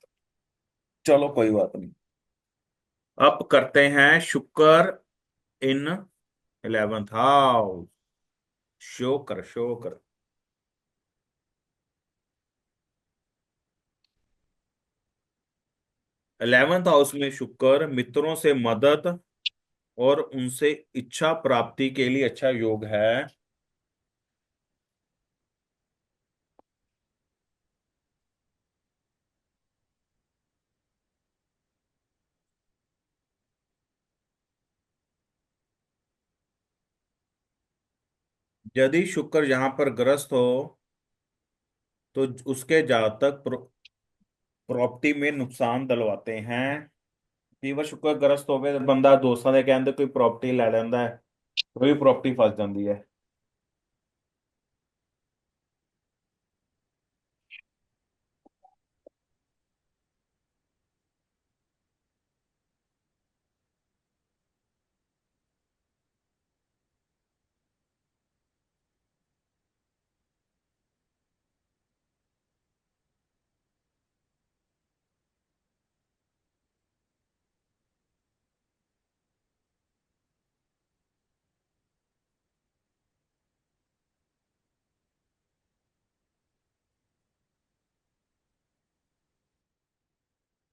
चलो कोई बात नहीं। अब करते हैं शुक्र इन 11th हाउस। शुक्र शुक्र। 11th हाउस में शुक्र मित्रों से मदद और उनसे इच्छा प्राप्ति के लिए अच्छा योग है। यदि शुक्र यहाँ पर ग्रस्त हो तो उसके जातक प्रॉपर्टी में नुकसान दिलवाते हैं। कई बार शुक्र ग्रस्त होवे तो बंदा दोस्तों के कहते कोई प्रॉपर्टी ले लेंदा है, वही प्रॉपर्टी फस जाती है।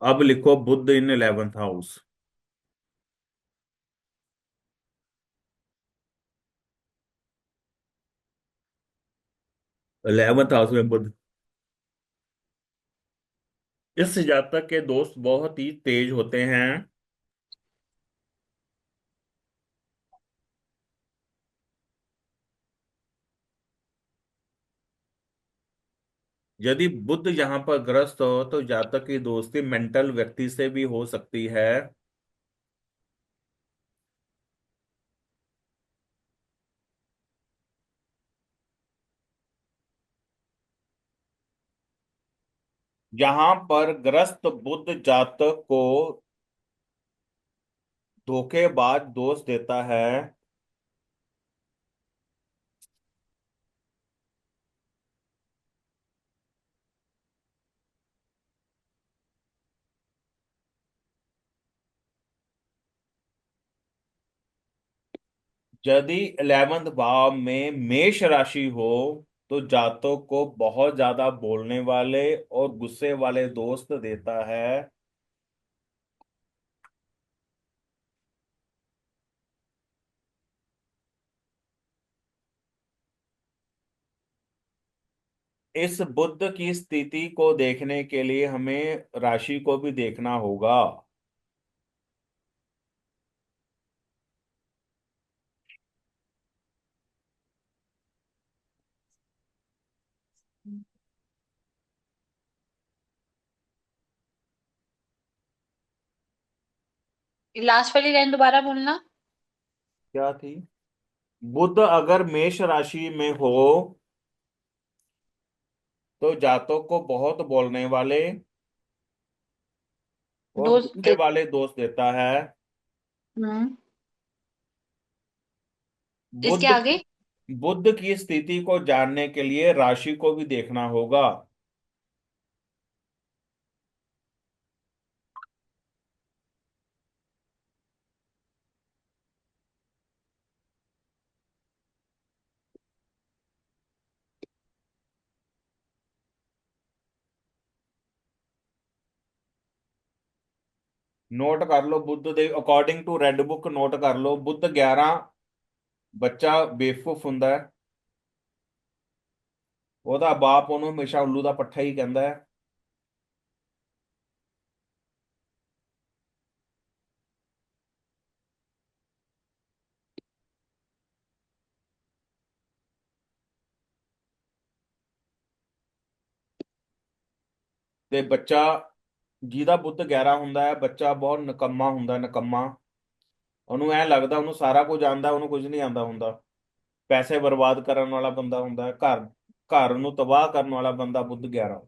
अब लिखो बुध इन 11th हाउस। 11th हाउस में बुध। इस जातक के दोस्त बहुत ही तेज होते हैं। यदि बुध यहाँ पर ग्रस्त हो तो जातक की दोस्ती मेंटल व्यक्ति से भी हो सकती है। यहाँ पर ग्रस्त बुध जातक को धोखेबाज दोष देता है। यदि 11th भाव में मेष राशि हो तो जातक को बहुत ज्यादा बोलने वाले और गुस्से वाले दोस्त देता है। इस बुध की स्थिति को देखने के लिए हमें राशि को भी देखना होगा। लास्ट वाली लाइन दोबारा बोलना। क्या थी? बुध अगर मेष राशि में हो तो जातक को बहुत बोलने वाले और दोस्त गुस्से दे। वाले दोस्त देता है। हम्म। इसके बुध आगे। बुध की स्थिति को जानने के लिए राशि को भी देखना होगा। नोट कर लो बुध ਦੇ according to red book note कर लो बुध 11 ਬੱਚਾ ਬੇਵਕੂਫ ਹੁੰਦਾ ਹੈ। ਉਹਦਾ ਬਾਪ ਉਹਨੂੰ ਹਮੇਸ਼ਾ ਉੱਲੂ ਦਾ ਪੱਠਾ ਹੀ ਕਹਿੰਦਾ ਹੈ। ਤੇ ਬੱਚਾ ਜਿਹਦਾ ਬੁੱਧ 11 ਹੁੰਦਾ ਹੈ ਬੱਚਾ ਬਹੁਤ ਨਿਕੰਮਾ ਹੁੰਦਾ ਨਿਕੰਮਾ। ਉਹਨੂੰ ਐ ਲੱਗਦਾ ਉਹਨੂੰ ਸਾਰਾ ਕੁਝ ਆਂਦਾ ਉਹਨੂੰ ਕੁਝ ਨਹੀਂ ਆਂਦਾ ਹੁੰਦਾ। ਪੈਸੇ ਬਰਬਾਦ ਕਰਨ ਵਾਲਾ ਬੰਦਾ ਹੁੰਦਾ ਹੈ ਘਰ ਘਰ ਨੂੰ ਤਬਾਹ ਕਰਨ ਵਾਲਾ ਬੰਦਾ ਬੁੱਧ 11।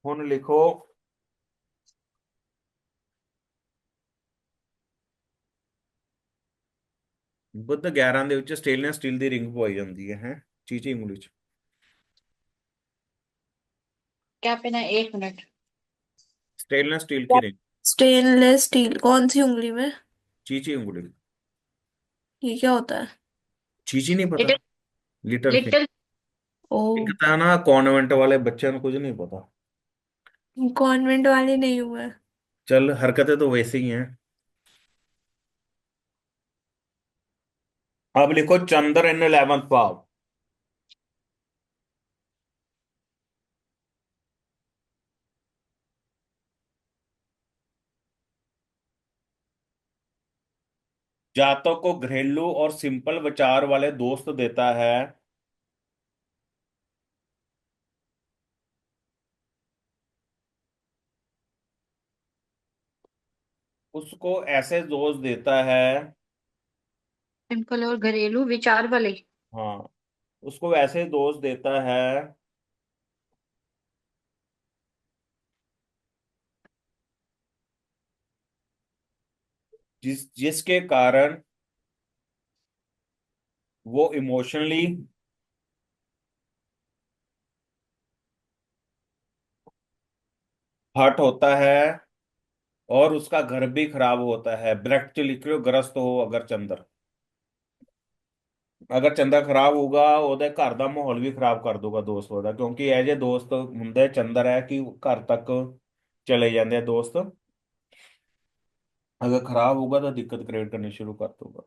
ਹੁਣ ਲਿਖੋ ਬੁੱਧ 11 ਦੇ ਵਿੱਚ ਸਟੇਨਲੈਸ ਸਟੀਲ ਦੀ ਰਿੰਗ ਪਵਾਈ ਜਾਂਦੀ ਹੈ ਚੀਚੀ ਉਂਗਲੀ 'ਚ। क्या पहना है? एक मिनट। स्टेनलेस स्टील की क्या? रिंग। स्टेनलेस स्टील कौन सी उंगली में? चीची उंगली। ये क्या होता है? चीची नहीं पता? लिटिल। Little finger. लिटिल। ओ। एक था ना कॉन्वेंट वाले बच्चे को कुछ नहीं पता। कॉन्वेंट वाले नहीं हुए। चल हरकतें तो वैसे ही हैं। अब लिखो चंद्र इन 11th भाव। जातक को घरेलू और सिंपल विचार वाले दोस्त देता है। उसको ऐसे दोस्त देता है। सिंपल और घरेलू विचार वाले। हाँ, उसको ऐसे दोस्त देता है जिसके कारण वो इमोशनली हर्ट होता है और उसका घर भी खराब होता है। ब्रैकेट लिख लो ग्रस्त हो अगर चंद्र। अगर चंदा खराब होगा ਉਹਦੇ ਘਰ ਦਾ ਮਾਹੌਲ ਵੀ ਖਰਾਬ ਕਰ ਦੂਗਾ ਦੋਸਤ ਉਹਦਾ, ਕਿਉਂਕਿ ਇਹ ਜੇ ਦੋਸਤ ਹੁੰਦੇ ਚੰਦਰ ਹੈ ਕਿ ਘਰ ਤੱਕ ਚਲੇ ਜਾਂਦੇ ਆ ਦੋਸਤ। अगर खराब होगा तो दिक्कत क्रिएट करनी शुरू कर दूंगा।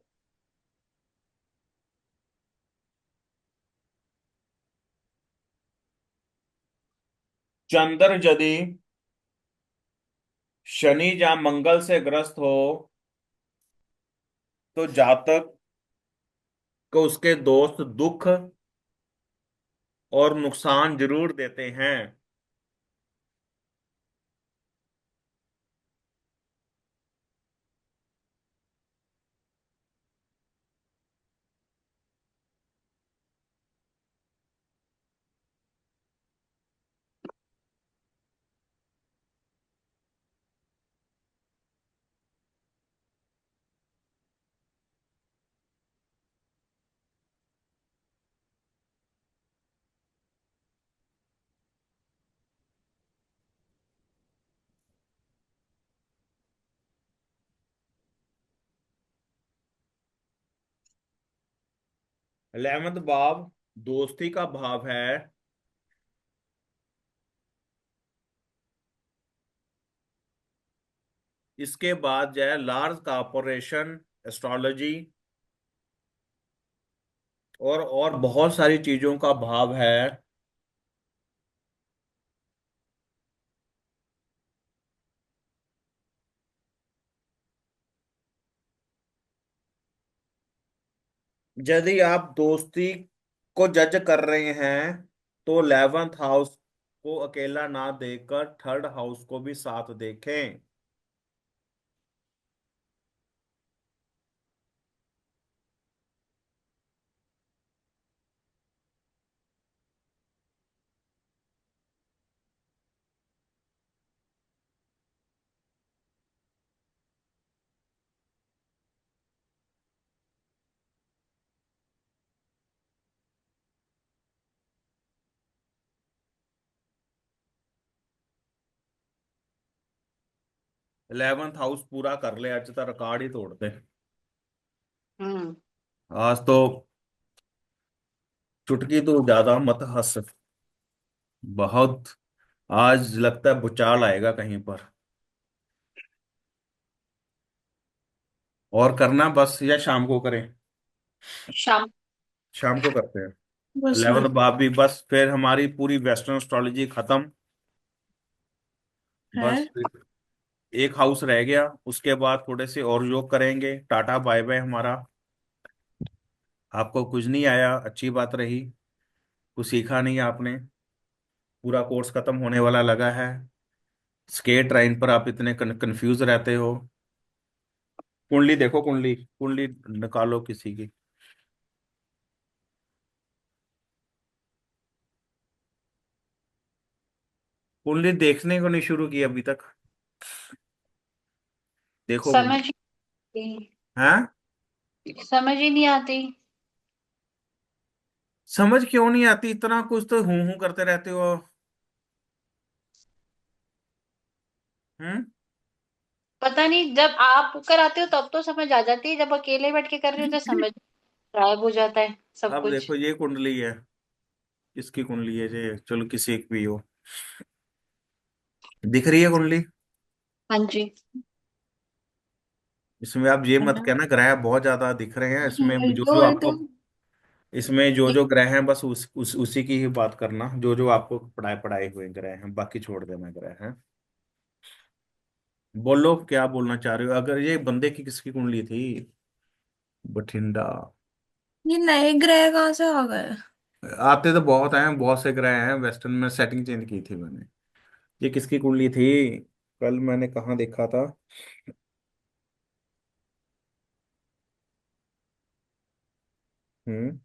चंद्र यदि शनि या मंगल से ग्रस्त हो तो जातक को उसके दोस्त दुख और नुकसान जरूर देते हैं। इलेवंथ भाव दोस्ती का भाव है। इसके बाद जो है लार्ज कॉर्पोरेशन, एस्ट्रोलॉजी और बहुत सारी चीजों का भाव है। यदि आप दोस्ती को जज कर रहे हैं तो 11th हाउस को अकेला ना देखकर थर्ड हाउस को भी साथ देखें। 11th हाउस पूरा कर ले, आज तो रिकॉर्ड ही तोड़ दे। हम्म। आज तो चुटकी तो ज्यादा मत हंस। बहुत आज लगता है भूचाल आएगा कहीं पर। और करना बस या शाम को करें? शाम। शाम को करते हैं। बस हाँ। 11th बाब भी बस, फिर हमारी पूरी वेस्टर्न एस्ट्रोलॉजी खत्म। बस है। फिर एक हाउस रह गया, उसके बाद थोड़े से और योग करेंगे। टाटा बाय बाय हमारा। आपको कुछ नहीं आया, अच्छी बात रही। कुछ सीखा नहीं आपने। पूरा कोर्स खत्म होने वाला लगा है। स्केट लाइन पर आप इतने कंफ्यूज रहते हो। कुंडली देखो, कुंडली कुंडली निकालो किसी की। कुंडली देखने को नहीं शुरू की अभी तक। देखो समझ कुंडली। ही नहीं। हैं? समझ ही नहीं आती। समझ क्यों नहीं आती? इतना कुछ तो हूं हूं करते रहते हो। हम्म। पता नहीं, जब आप कराते हो तब तो समझ आ जाती है, जब अकेले बैठ के कर रहे हो तो समझ गायब हो जाता है सब अब कुछ। देखो ये कुंडली है। किसकी कुंडली है ये? चलो किसी एक भी हो। दिख रही है कुंडली? हाँ जी। इसमें आप ये है मत ना। कहना ग्रह बहुत ज्यादा दिख रहे हैं इसमें। जो तो जो है आपको तो। इसमें जो जो ग्रह हैं बस उसी की ही बात करना। जो जो आपको पढ़ाए पढ़ाए हुए ग्रह हैं, बाकी छोड़ देना ग्रह हैं। बोलो क्या बोलना चाह रहे हो? अगर ये बंदे की किसकी कुंडली थी? बठिंडा। ये नए ग्रह कहाँ से आ गए? आते तो बहुत हैं, बहुत से ग्रह हैं। वेस्टर्न में सेटिंग चेंज की थी मैंने। ये किसकी कुंडली थी? कल मैंने कहाँ देखा था। हम्म।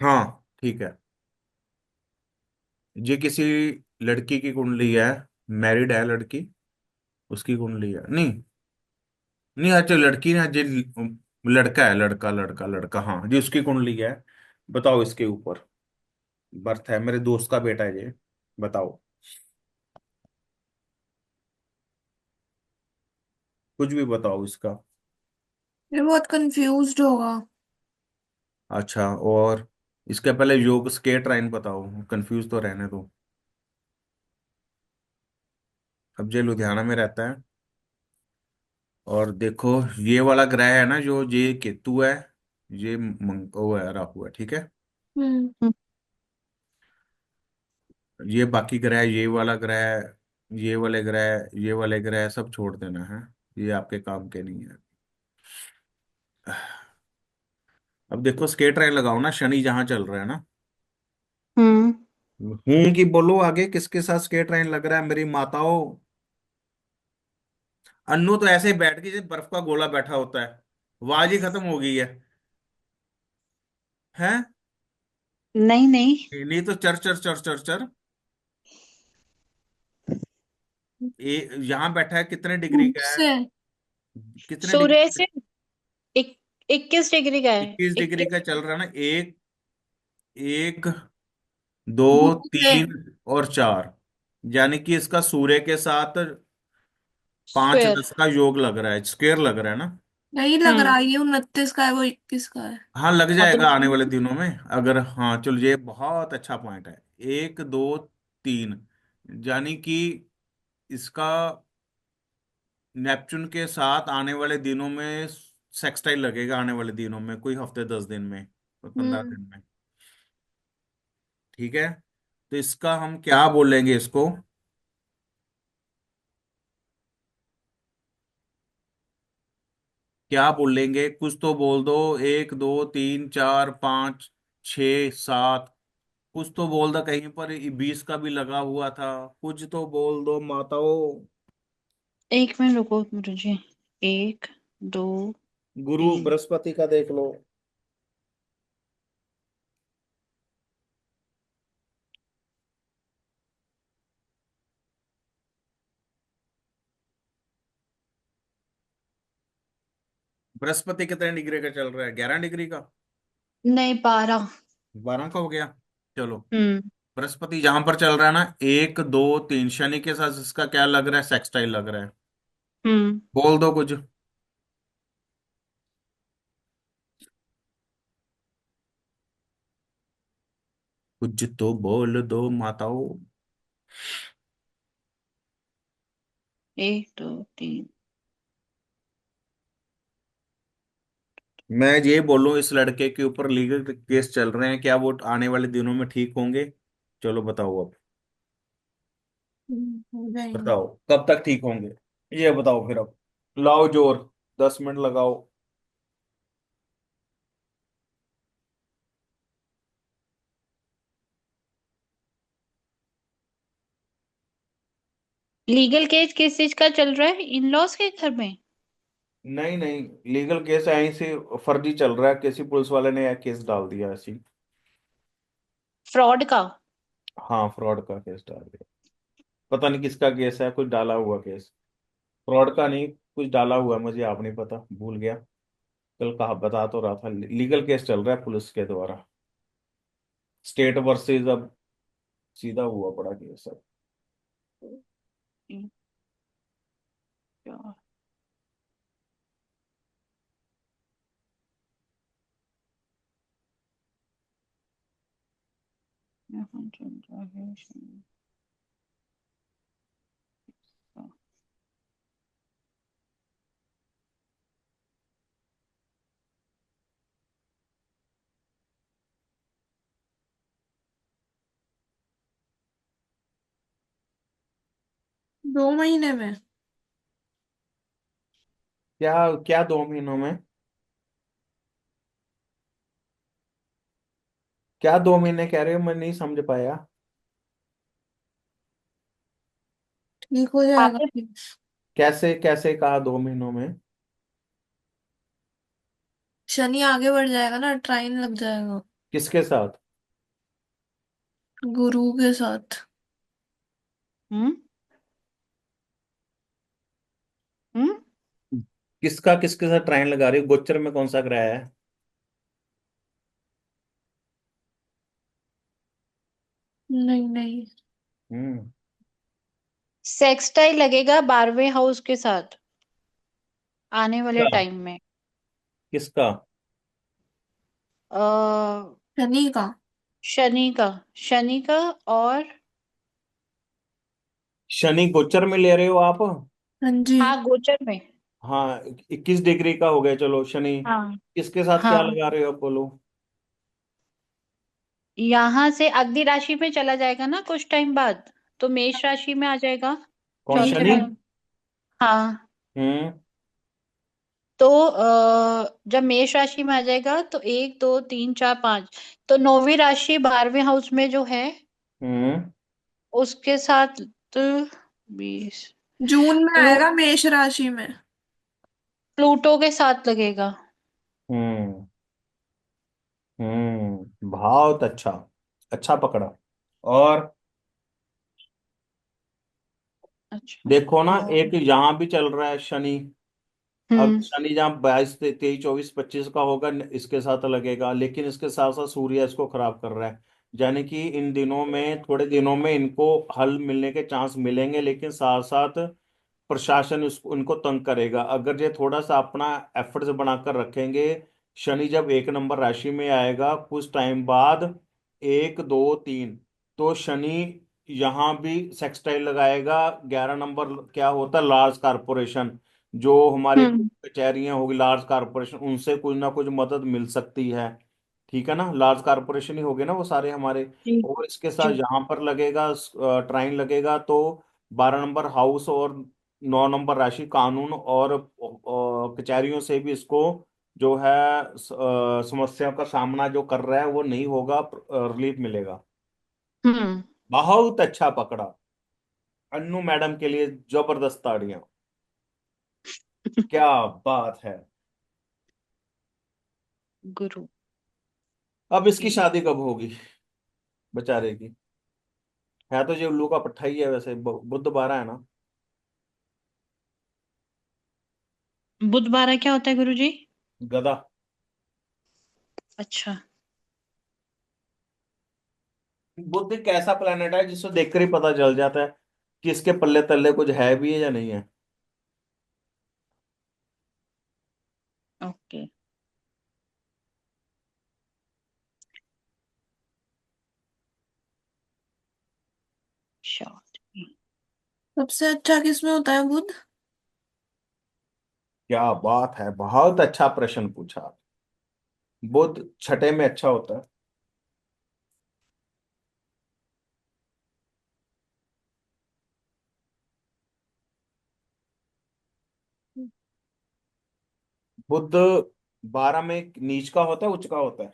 हाँ ठीक है। ये किसी लड़की की कुंडली है। मैरिड है लड़की। उसकी कुंडली है। नहीं, नहीं अच्छा लड़की ना जी। लड़का है, लड़का लड़का लड़का, हाँ जी उसकी कुंडली है। बताओ इसके ऊपर। बर्थ है, मेरे दोस्त का बेटा है ये। बताओ। कुछ भी बताओ इसका। ये बहुत कंफ्यूज्ड होगा। अच्छा, और इसके पहले योग स्केट लाइन बताओ, कंफ्यूज तो रहने दो। अब ये लुधियाना में रहता है। और देखो, ये वाला ग्रह है ना, जो ये केतु है, ये वो है, राहु है, ठीक है। हम्म। ये बाकी ग्रह, ये वाला ग्रह, ये वाले ग्रह, ये वाले ग्रह सब छोड़ देना है। ये आपके काम के नहीं है। अब देखो, स्केट लाइन लगाओ ना, शनि जहां चल रहा है ना। हम्म। हूं कि बोलो आगे, किसके साथ स्केट लाइन लग रहा है मेरी माताओं। अन्नू तो ऐसे ही बैठ के जैसे बर्फ का गोला बैठा होता है। आवाज ही खत्म हो गई है। हैं? नहीं नहीं। नहीं तो चर चर चर चर चर। यहाँ बैठा है, कितने डिग्री का है? से कितने डिग्री सूर्य का? से इक, 21 डिग्री का है। 21 डिग्री 21। का चल रहा है ना। एक, एक, दो, गुरु से। तीन और चार। यानी कि इसका सूर्य के साथ पांच स्क्वायर। दस का योग लग रहा है, स्क्वायर लग रहा है ना। नहीं लग हम्म। रहा, ये 29 का है, वो 21 का है। हाँ, लग हाँ तो जाएगा आने वाले दिनों में। अगर, हाँ चलो, ये बहुत अच्छा पॉइंट है। एक, दो, तीन, यानी कि इसका नेपच्यून के साथ आने वाले दिनों में सेक्सटाइल लगेगा, आने वाले दिनों में, कोई हफ्ते 10 दिन में, कोई पंद्रह हम्म। दिन में। ठीक है। तो इसका हम क्या बोलेंगे इसको? क्या बोलेंगे, कुछ तो बोल दो। एक, दो, तीन, चार, पाँच, छ, सात। कुछ तो बोल दो, कहीं पर 20 का भी लगा हुआ था। कुछ तो बोल दो माताओं। 1 मिनट रुको मुझे। 1 2 गुरु 3। बृहस्पति का देख लो। बृहस्पति कितने डिग्री का चल रहा है? 11 डिग्री का? नहीं 12। 12 का हो गया। चलो। हम्म। बृहस्पति जहां पर चल रहा है ना, एक, दो, तीन, शनि के साथ इसका क्या लग रहा है? सेक्सटाइल लग रहा है। हम्म। बोल दो कुछ। कुछ तो बोल दो माताओं। 1 2 3। मैं ये बोलूं, इस लड़के के ऊपर लीगल केस चल रहे हैं, क्या वो आने वाले दिनों में ठीक होंगे? चलो बताओ अब। हो जाएंगे। बताओ कब तक ठीक होंगे? ये बताओ फिर अब। लाओ जोर, 10 मिनट लगाओ। लीगल केस किस चीज का चल रहा है, इन लॉज के घर में? नहीं नहीं, लीगल केस यहीं से फर्जी चल रहा है, किसी पुलिस वाले ने केस डाल दिया ऐसी। फ्रॉड का? हाँ, फ्रॉड का केस डाल दिया। पता नहीं किसका केस है, कुछ डाला हुआ केस। फ्रॉड का नहीं, कुछ डाला हुआ है, मुझे आप नहीं पता, भूल गया। कल कहा, बता तो रहा था, लीगल केस चल रहा है पुलिस के द्वारा। स्टेट वर्सेस अब सीधा हुआ पड़ा केस अब। क्या? यहाँ चल रहा है का। 2 महीने में। क्या? क्या 2 महीनों में? क्या 2 महीने कह रहे हो? मैं नहीं समझ पाया। ठीक हो जाएगा आपने कैसे कैसे कहा 2 महीनों में? शनि आगे बढ़ जाएगा ना, ट्राइन लग जाएगा। किसके साथ? गुरु के साथ। हम्म। हम्म। किसका किसके साथ ट्रायन लगा रही हो? गोचर में कौन सा ग्रह है? नहीं नहीं। हम्म। सेक्सटाइल लगेगा 12वें हाउस के साथ आने वाले किसका? टाइम में। किसका? अ शनि का। शनि का। शनि का। और शनि गोचर में ले रहे हो आप? हाँ जी। हाँ, गोचर में। हाँ, 21 डिग्री का हो गया, चलो शनि। हाँ। इसके साथ क्या हाँ, लगा रहे हो आप, बोलो। यहाँ से अगली राशि में चला जाएगा ना कुछ टाइम बाद, तो मेष राशि में आ जाएगा कौन, चौथे शनि? भाव। हाँ। हम्म। तो जब मेष राशि में आ जाएगा तो 1 2 3 4 5, तो नौवीं राशि 12वें हाउस में जो है हम्म। उसके साथ, तो 20, जून में प्लू आएगा मेष राशि में। प्लूटो के साथ लगेगा। हम्म। बहुत अच्छा। अच्छा पकड़ा। और अच्छा। देखो ना, और एक यहाँ भी चल रहा है शनि। अब हम्म। शनि जहाँ 22 23 24 25 का होगा, इसके साथ लगेगा, लेकिन इसके साथ साथ सूर्य इसको खराब कर रहा है। यानी कि इन दिनों में, थोड़े दिनों में इनको हल मिलने के चांस मिलेंगे, लेकिन साथ साथ प्रशासन इसको, इनको तंग करेगा अगर ये थोड़ा सा अपना एफर्ट्स बनाकर रखेंगे। शनि जब 1 नंबर राशि में आएगा कुछ टाइम बाद, 1 2 3, तो शनि यहाँ भी सेक्सटाइल लगाएगा। 11 नंबर क्या होता है, लार्ज कारपोरेशन। जो हमारी हम्म। कचहरियां होगी, लार्ज कारपोरेशन, उनसे कुछ ना कुछ मदद मिल सकती है। ठीक है ना, लार्ज कारपोरेशन ही हो गए ना वो सारे हमारे। जी। और इसके साथ जी। यहाँ पर लगेगा, ट्राइन लगेगा, तो 12 नंबर हाउस और 9 नंबर राशि, कानून और कचहरियों से भी इसको जो है समस्या का सामना जो कर रहा है वो नहीं होगा, रिलीफ मिलेगा। हम्म। बहुत अच्छा पकड़ा। अन्नू मैडम के लिए जबरदस्त ताड़ियां। क्या बात है। गुरु अब इसकी की। शादी कब होगी बेचारे की? है तो ये उल्लू का पट्टा ही है वैसे, बुध 12 है ना। बुध 12 क्या होता है गुरुजी? गधा। अच्छा। बुध एक ऐसा प्लेनेट है जिसको देखकर ही पता चल जाता है कि इसके पल्ले तल्ले कुछ है भी है या नहीं है। ओके। शादी। सबसे अच्छा किसमें होता है बुध? क्या बात है, बहुत अच्छा प्रश्न पूछा। बुध छठे में अच्छा होता है। बुध 12 में नीच का होता है, उच्च का होता है?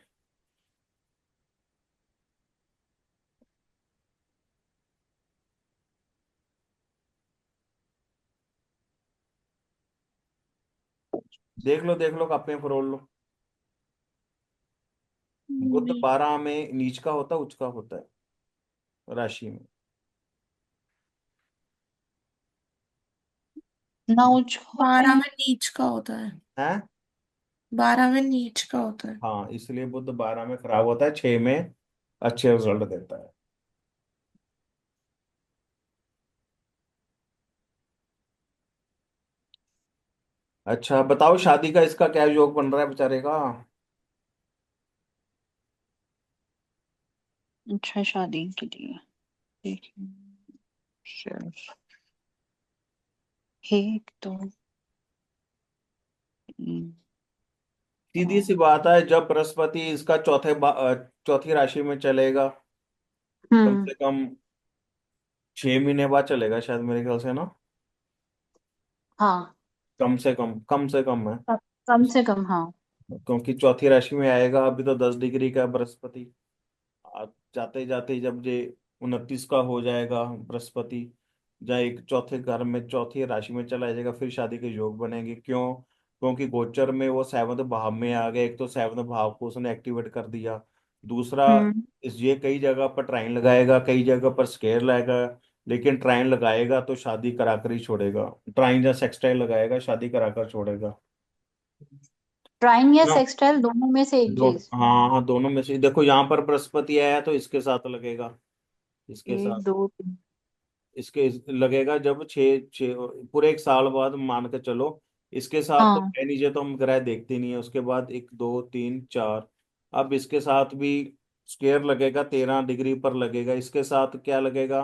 देख लो, कापे फरोल लो। बुध नहीं। 12 में नीच का होता है, उच्च का होता है राशि में? ना उच्च होता 12 है। में नीच का होता है। है। 12 में नीच का होता है। हाँ, इसलिए बुध 12 में खराब होता है, 6 में अच्छे रिजल्ट देता है। अच्छा बताओ, शादी का इसका क्या योग बन रहा है बेचारे का? अच्छा, शादी के लिए देखिए। सिर्फ एक दो तीन सीधी सी चार। बात है, जब बृहस्पति इसका चौथी राशि में चलेगा, कम हम्म। से कम 6 महीने बाद चलेगा शायद, मेरे ख्याल से ना। हाँ। कम से कम है। कम से कम, हाँ। क्योंकि चौथी राशि में आएगा, अभी तो 10 डिग्री का है बृहस्पति। जाते जाते जब ये 29 का हो जाएगा बृहस्पति, जहाँ एक चौथे घर में चौथी राशि में चला जाएगा, फिर शादी के योग बनेंगे। क्यों? क्योंकि गोचर में वो 7वें भाव में आ गया। एक तो 7वें भाव को उसने एक्टिवेट कर दिया। दूसरा, हम्म। इस ये कई जगह पर ट्राइन लगाएगा, कई जगह पर स्केयर लगाएगा। लेकिन ट्राइन लगाएगा तो शादी कराकर ही छोड़ेगा। ट्राइन या सेक्सटाइल लगाएगा, शादी कराकर छोड़ेगा। ट्राइन या ना, सेक्सटाइल दोनों में से एक चीज। हाँ हाँ, दोनों में से देखो, यहाँ पर बृहस्पति आया है तो इसके साथ लगेगा। इसके साथ, 1 2 3। इसके लगेगा जब छः छः पूरे एक साल बाद मान के चलो, इसके साथ तो हाँ। है नीचे, तो हम ग्रह देखते नहीं है। उसके बाद 1 2 3 4, अब इसके साथ भी स्क्वायर लगेगा, 13 डिग्री पर लगेगा। इसके साथ क्या लगेगा,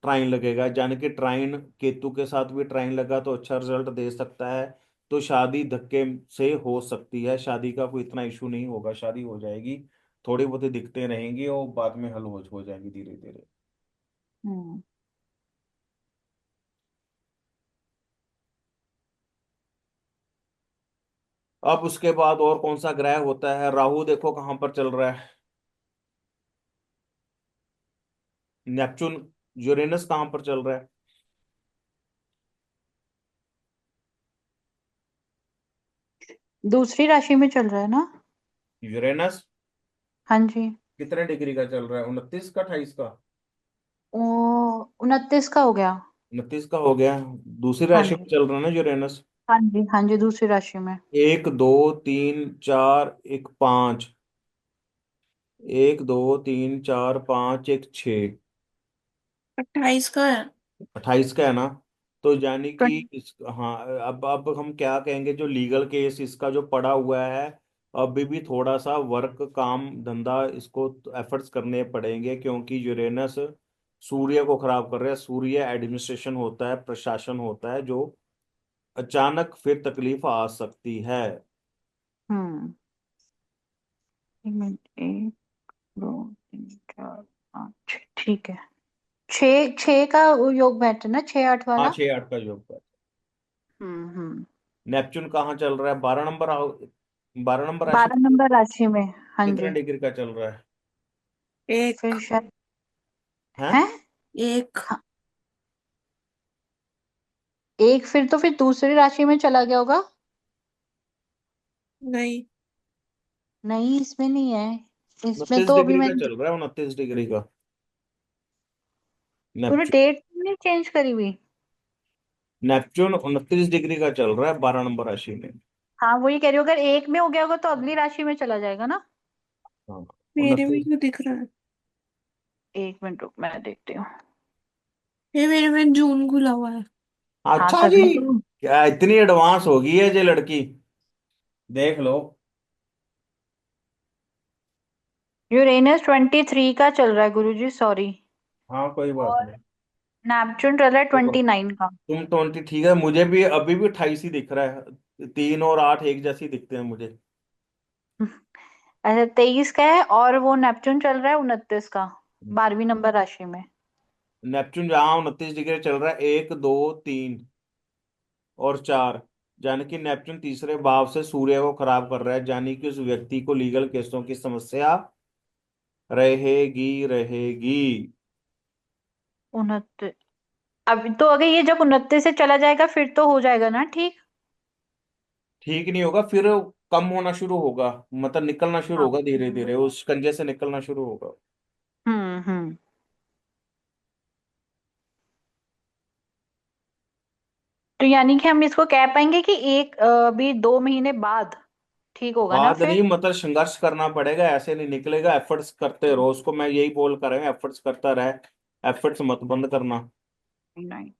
ट्राइन लगेगा। यानी कि ट्राइन, केतु के साथ भी ट्राइन लगा तो अच्छा रिजल्ट दे सकता है। तो शादी धक्के से हो सकती है, शादी का कोई इतना इशू नहीं होगा, शादी हो जाएगी। थोड़ी बहुत दिक्कतें रहेंगी और बाद में हल हो जाएंगी धीरे धीरे। हम्म। अब उसके बाद और कौन सा ग्रह होता है, राहु देखो कहाँ पर चल रहा है, नेपच्यून, यूरेनस कहाँ पर चल रहा है। दूसरी राशि में चल रहा है ना? यूरेनस हाँ जी। कितने डिग्री का चल रहा है, 29 का, 28 का? ओ, 29 का हो गया। 29 का हो गया। दूसरी हाँ राशि में जी। चल रहा है ना यूरेनस। हाँ जी, हाँ जी, दूसरी राशि में। 1 2 3 4 1 5, 1 2 3 4 5 1 6, 28 का है। 28 का है ना। तो यानी कि 20। इस, हाँ, अब हम क्या कहेंगे, जो लीगल केस इसका जो पड़ा हुआ है, अभी भी थोड़ा सा वर्क, काम धंधा इसको एफर्ट्स करने पड़ेंगे, क्योंकि यूरेनस सूर्य को खराब कर रहा है। सूर्य एडमिनिस्ट्रेशन होता है, प्रशासन होता है, जो अचानक फिर तकलीफ आ सकती है। हम्म। एक मिनट, 1 2 3 4 5 6, ठीक है। छः छः का योग बैठे ना, 6 8 हाँ, वाला। 6 8 का योग है। हम्म। नेपच्यून कहाँ चल रहा है, 12 नंबर, 12 नंबर राशि। 12 नंबर राशि में। हाँ कितने जी। डिग्री का चल रहा है? एक। फिर शायद हैं? है। एक। हाँ, एक फिर तो फिर दूसरी राशि में चला गया होगा। नहीं। नहीं, इसमें नहीं है। इसमें 29 तो अभी डिग्री का मैंने चल रहा है, 29 डिग्री का तूने नेपच्यून। डेट नहीं चेंज करी हुई। नेपच्यून 29 डिग्री का चल रहा है 12 नंबर राशि में। हाँ, वही कह रही हूँ, अगर एक में हो गया होगा तो अगली राशि में चला जाएगा ना। हाँ, मेरे में 29। क्यों दिख रहा है? एक मिनट रुक, मैं देखती हूँ। ये मेरे में जून खुला हुआ है। हाँ, अच्छा जी, तभी तो। क्या इतनी एडवांस हो गई है ये लड़की, देख लो। यूरेनस 23 का चल रहा है गुरुजी, सॉरी। हाँ, कोई बात और नहीं। नेपच्यून चल रहा है तो 29 का। तुम 20 ठीक है, मुझे भी अभी भी 28 ही दिख रहा है, 3 और 8 एक जैसे ही दिखते हैं मुझे। अच्छा, 23 का है और वो नेपच्यून चल रहा है 29 का, 12वीं नंबर राशि में। नेपच्यून जहाँ 29 डिग्री चल रहा है, 1 2 3 और 4, यानी कि नेपच्यून तीसरे भाव से सूर्य को खराब कर रहा है, यानी कि उस व्यक्ति को लीगल केसों की समस्या रहेगी रहेगी। 29। अब तो अगर ये जब 29 से चला जाएगा फिर तो हो जाएगा ना ठीक। ठीक नहीं होगा फिर, कम होना शुरू होगा, मतलब निकलना शुरू हाँ। होगा, धीरे धीरे उस कंजे से निकलना शुरू होगा। हम्म। तो यानी कि हम इसको कह पाएंगे कि एक अभी 2 महीने बाद ठीक होगा ना बाद नहीं, फिर। मतलब संघर्ष करना पड़ेगा, ऐसे नहीं निकलेगा, एफर्ट्स करते रहो, उसको मैं यही बोल कर रहा हूँ, एफर्ट्स करता रहे, एफर्ट्स मत बंद करना। नहीं,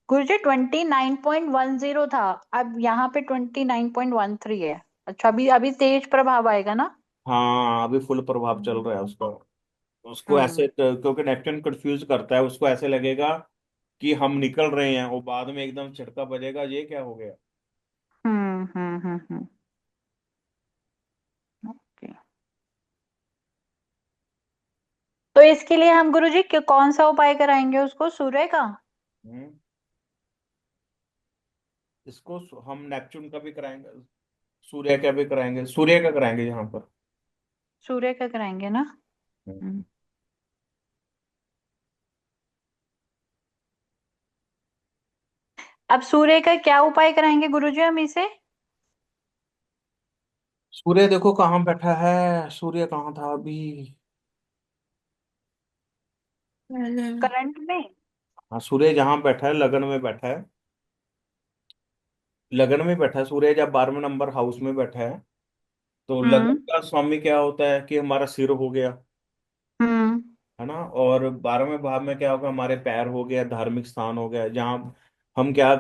गुरुजी 29.10 था। अब यहाँ पे 29.13 है। अच्छा, अभी अभी तेज प्रभाव आएगा ना। हाँ, अभी फुल प्रभाव चल रहा है उसका। उसको ऐसे हम्म क्योंकि नेपच्यून कंफ्यूज करता है, उसको ऐसे लगेगा कि हम निकल रहे हैं, और बाद में एकदम झटका बजेगा, ये क्या हो गया। हम्म। ओके। तो इसके लिए हम गुरुजी कौन सा उपाय कराएंगे उसको, सूर्य का? हम्म इसको हम नेपच्यून का भी कराएंगे, सूर्य का भी कराएंगे, सूर्य का कराएंगे यहाँ पर। सूर्य का कराएंगे ना। हम्म। हम्म। अब सूर्य का क्या उपाय कराएंगे गुरुजी हम इसे? सूर्य देखो कहाँ बैठा है, सूर्य कहाँ था अभी। पहले। करंट में। हाँ, सूर्य जहाँ बैठा है, लगन में बैठा है, लगन में बैठा है सूर्य, जब 12वें नंबर हाउस में बैठा है। तो लगन हम्म का स्वामी क्या होता है कि हमारा सिर हो गया, हम्म है ना। और 12वें भाव में क्या होगा, हमारे पैर हो गया, धार्मिक स्थान हो गया, जहाँ हम क्या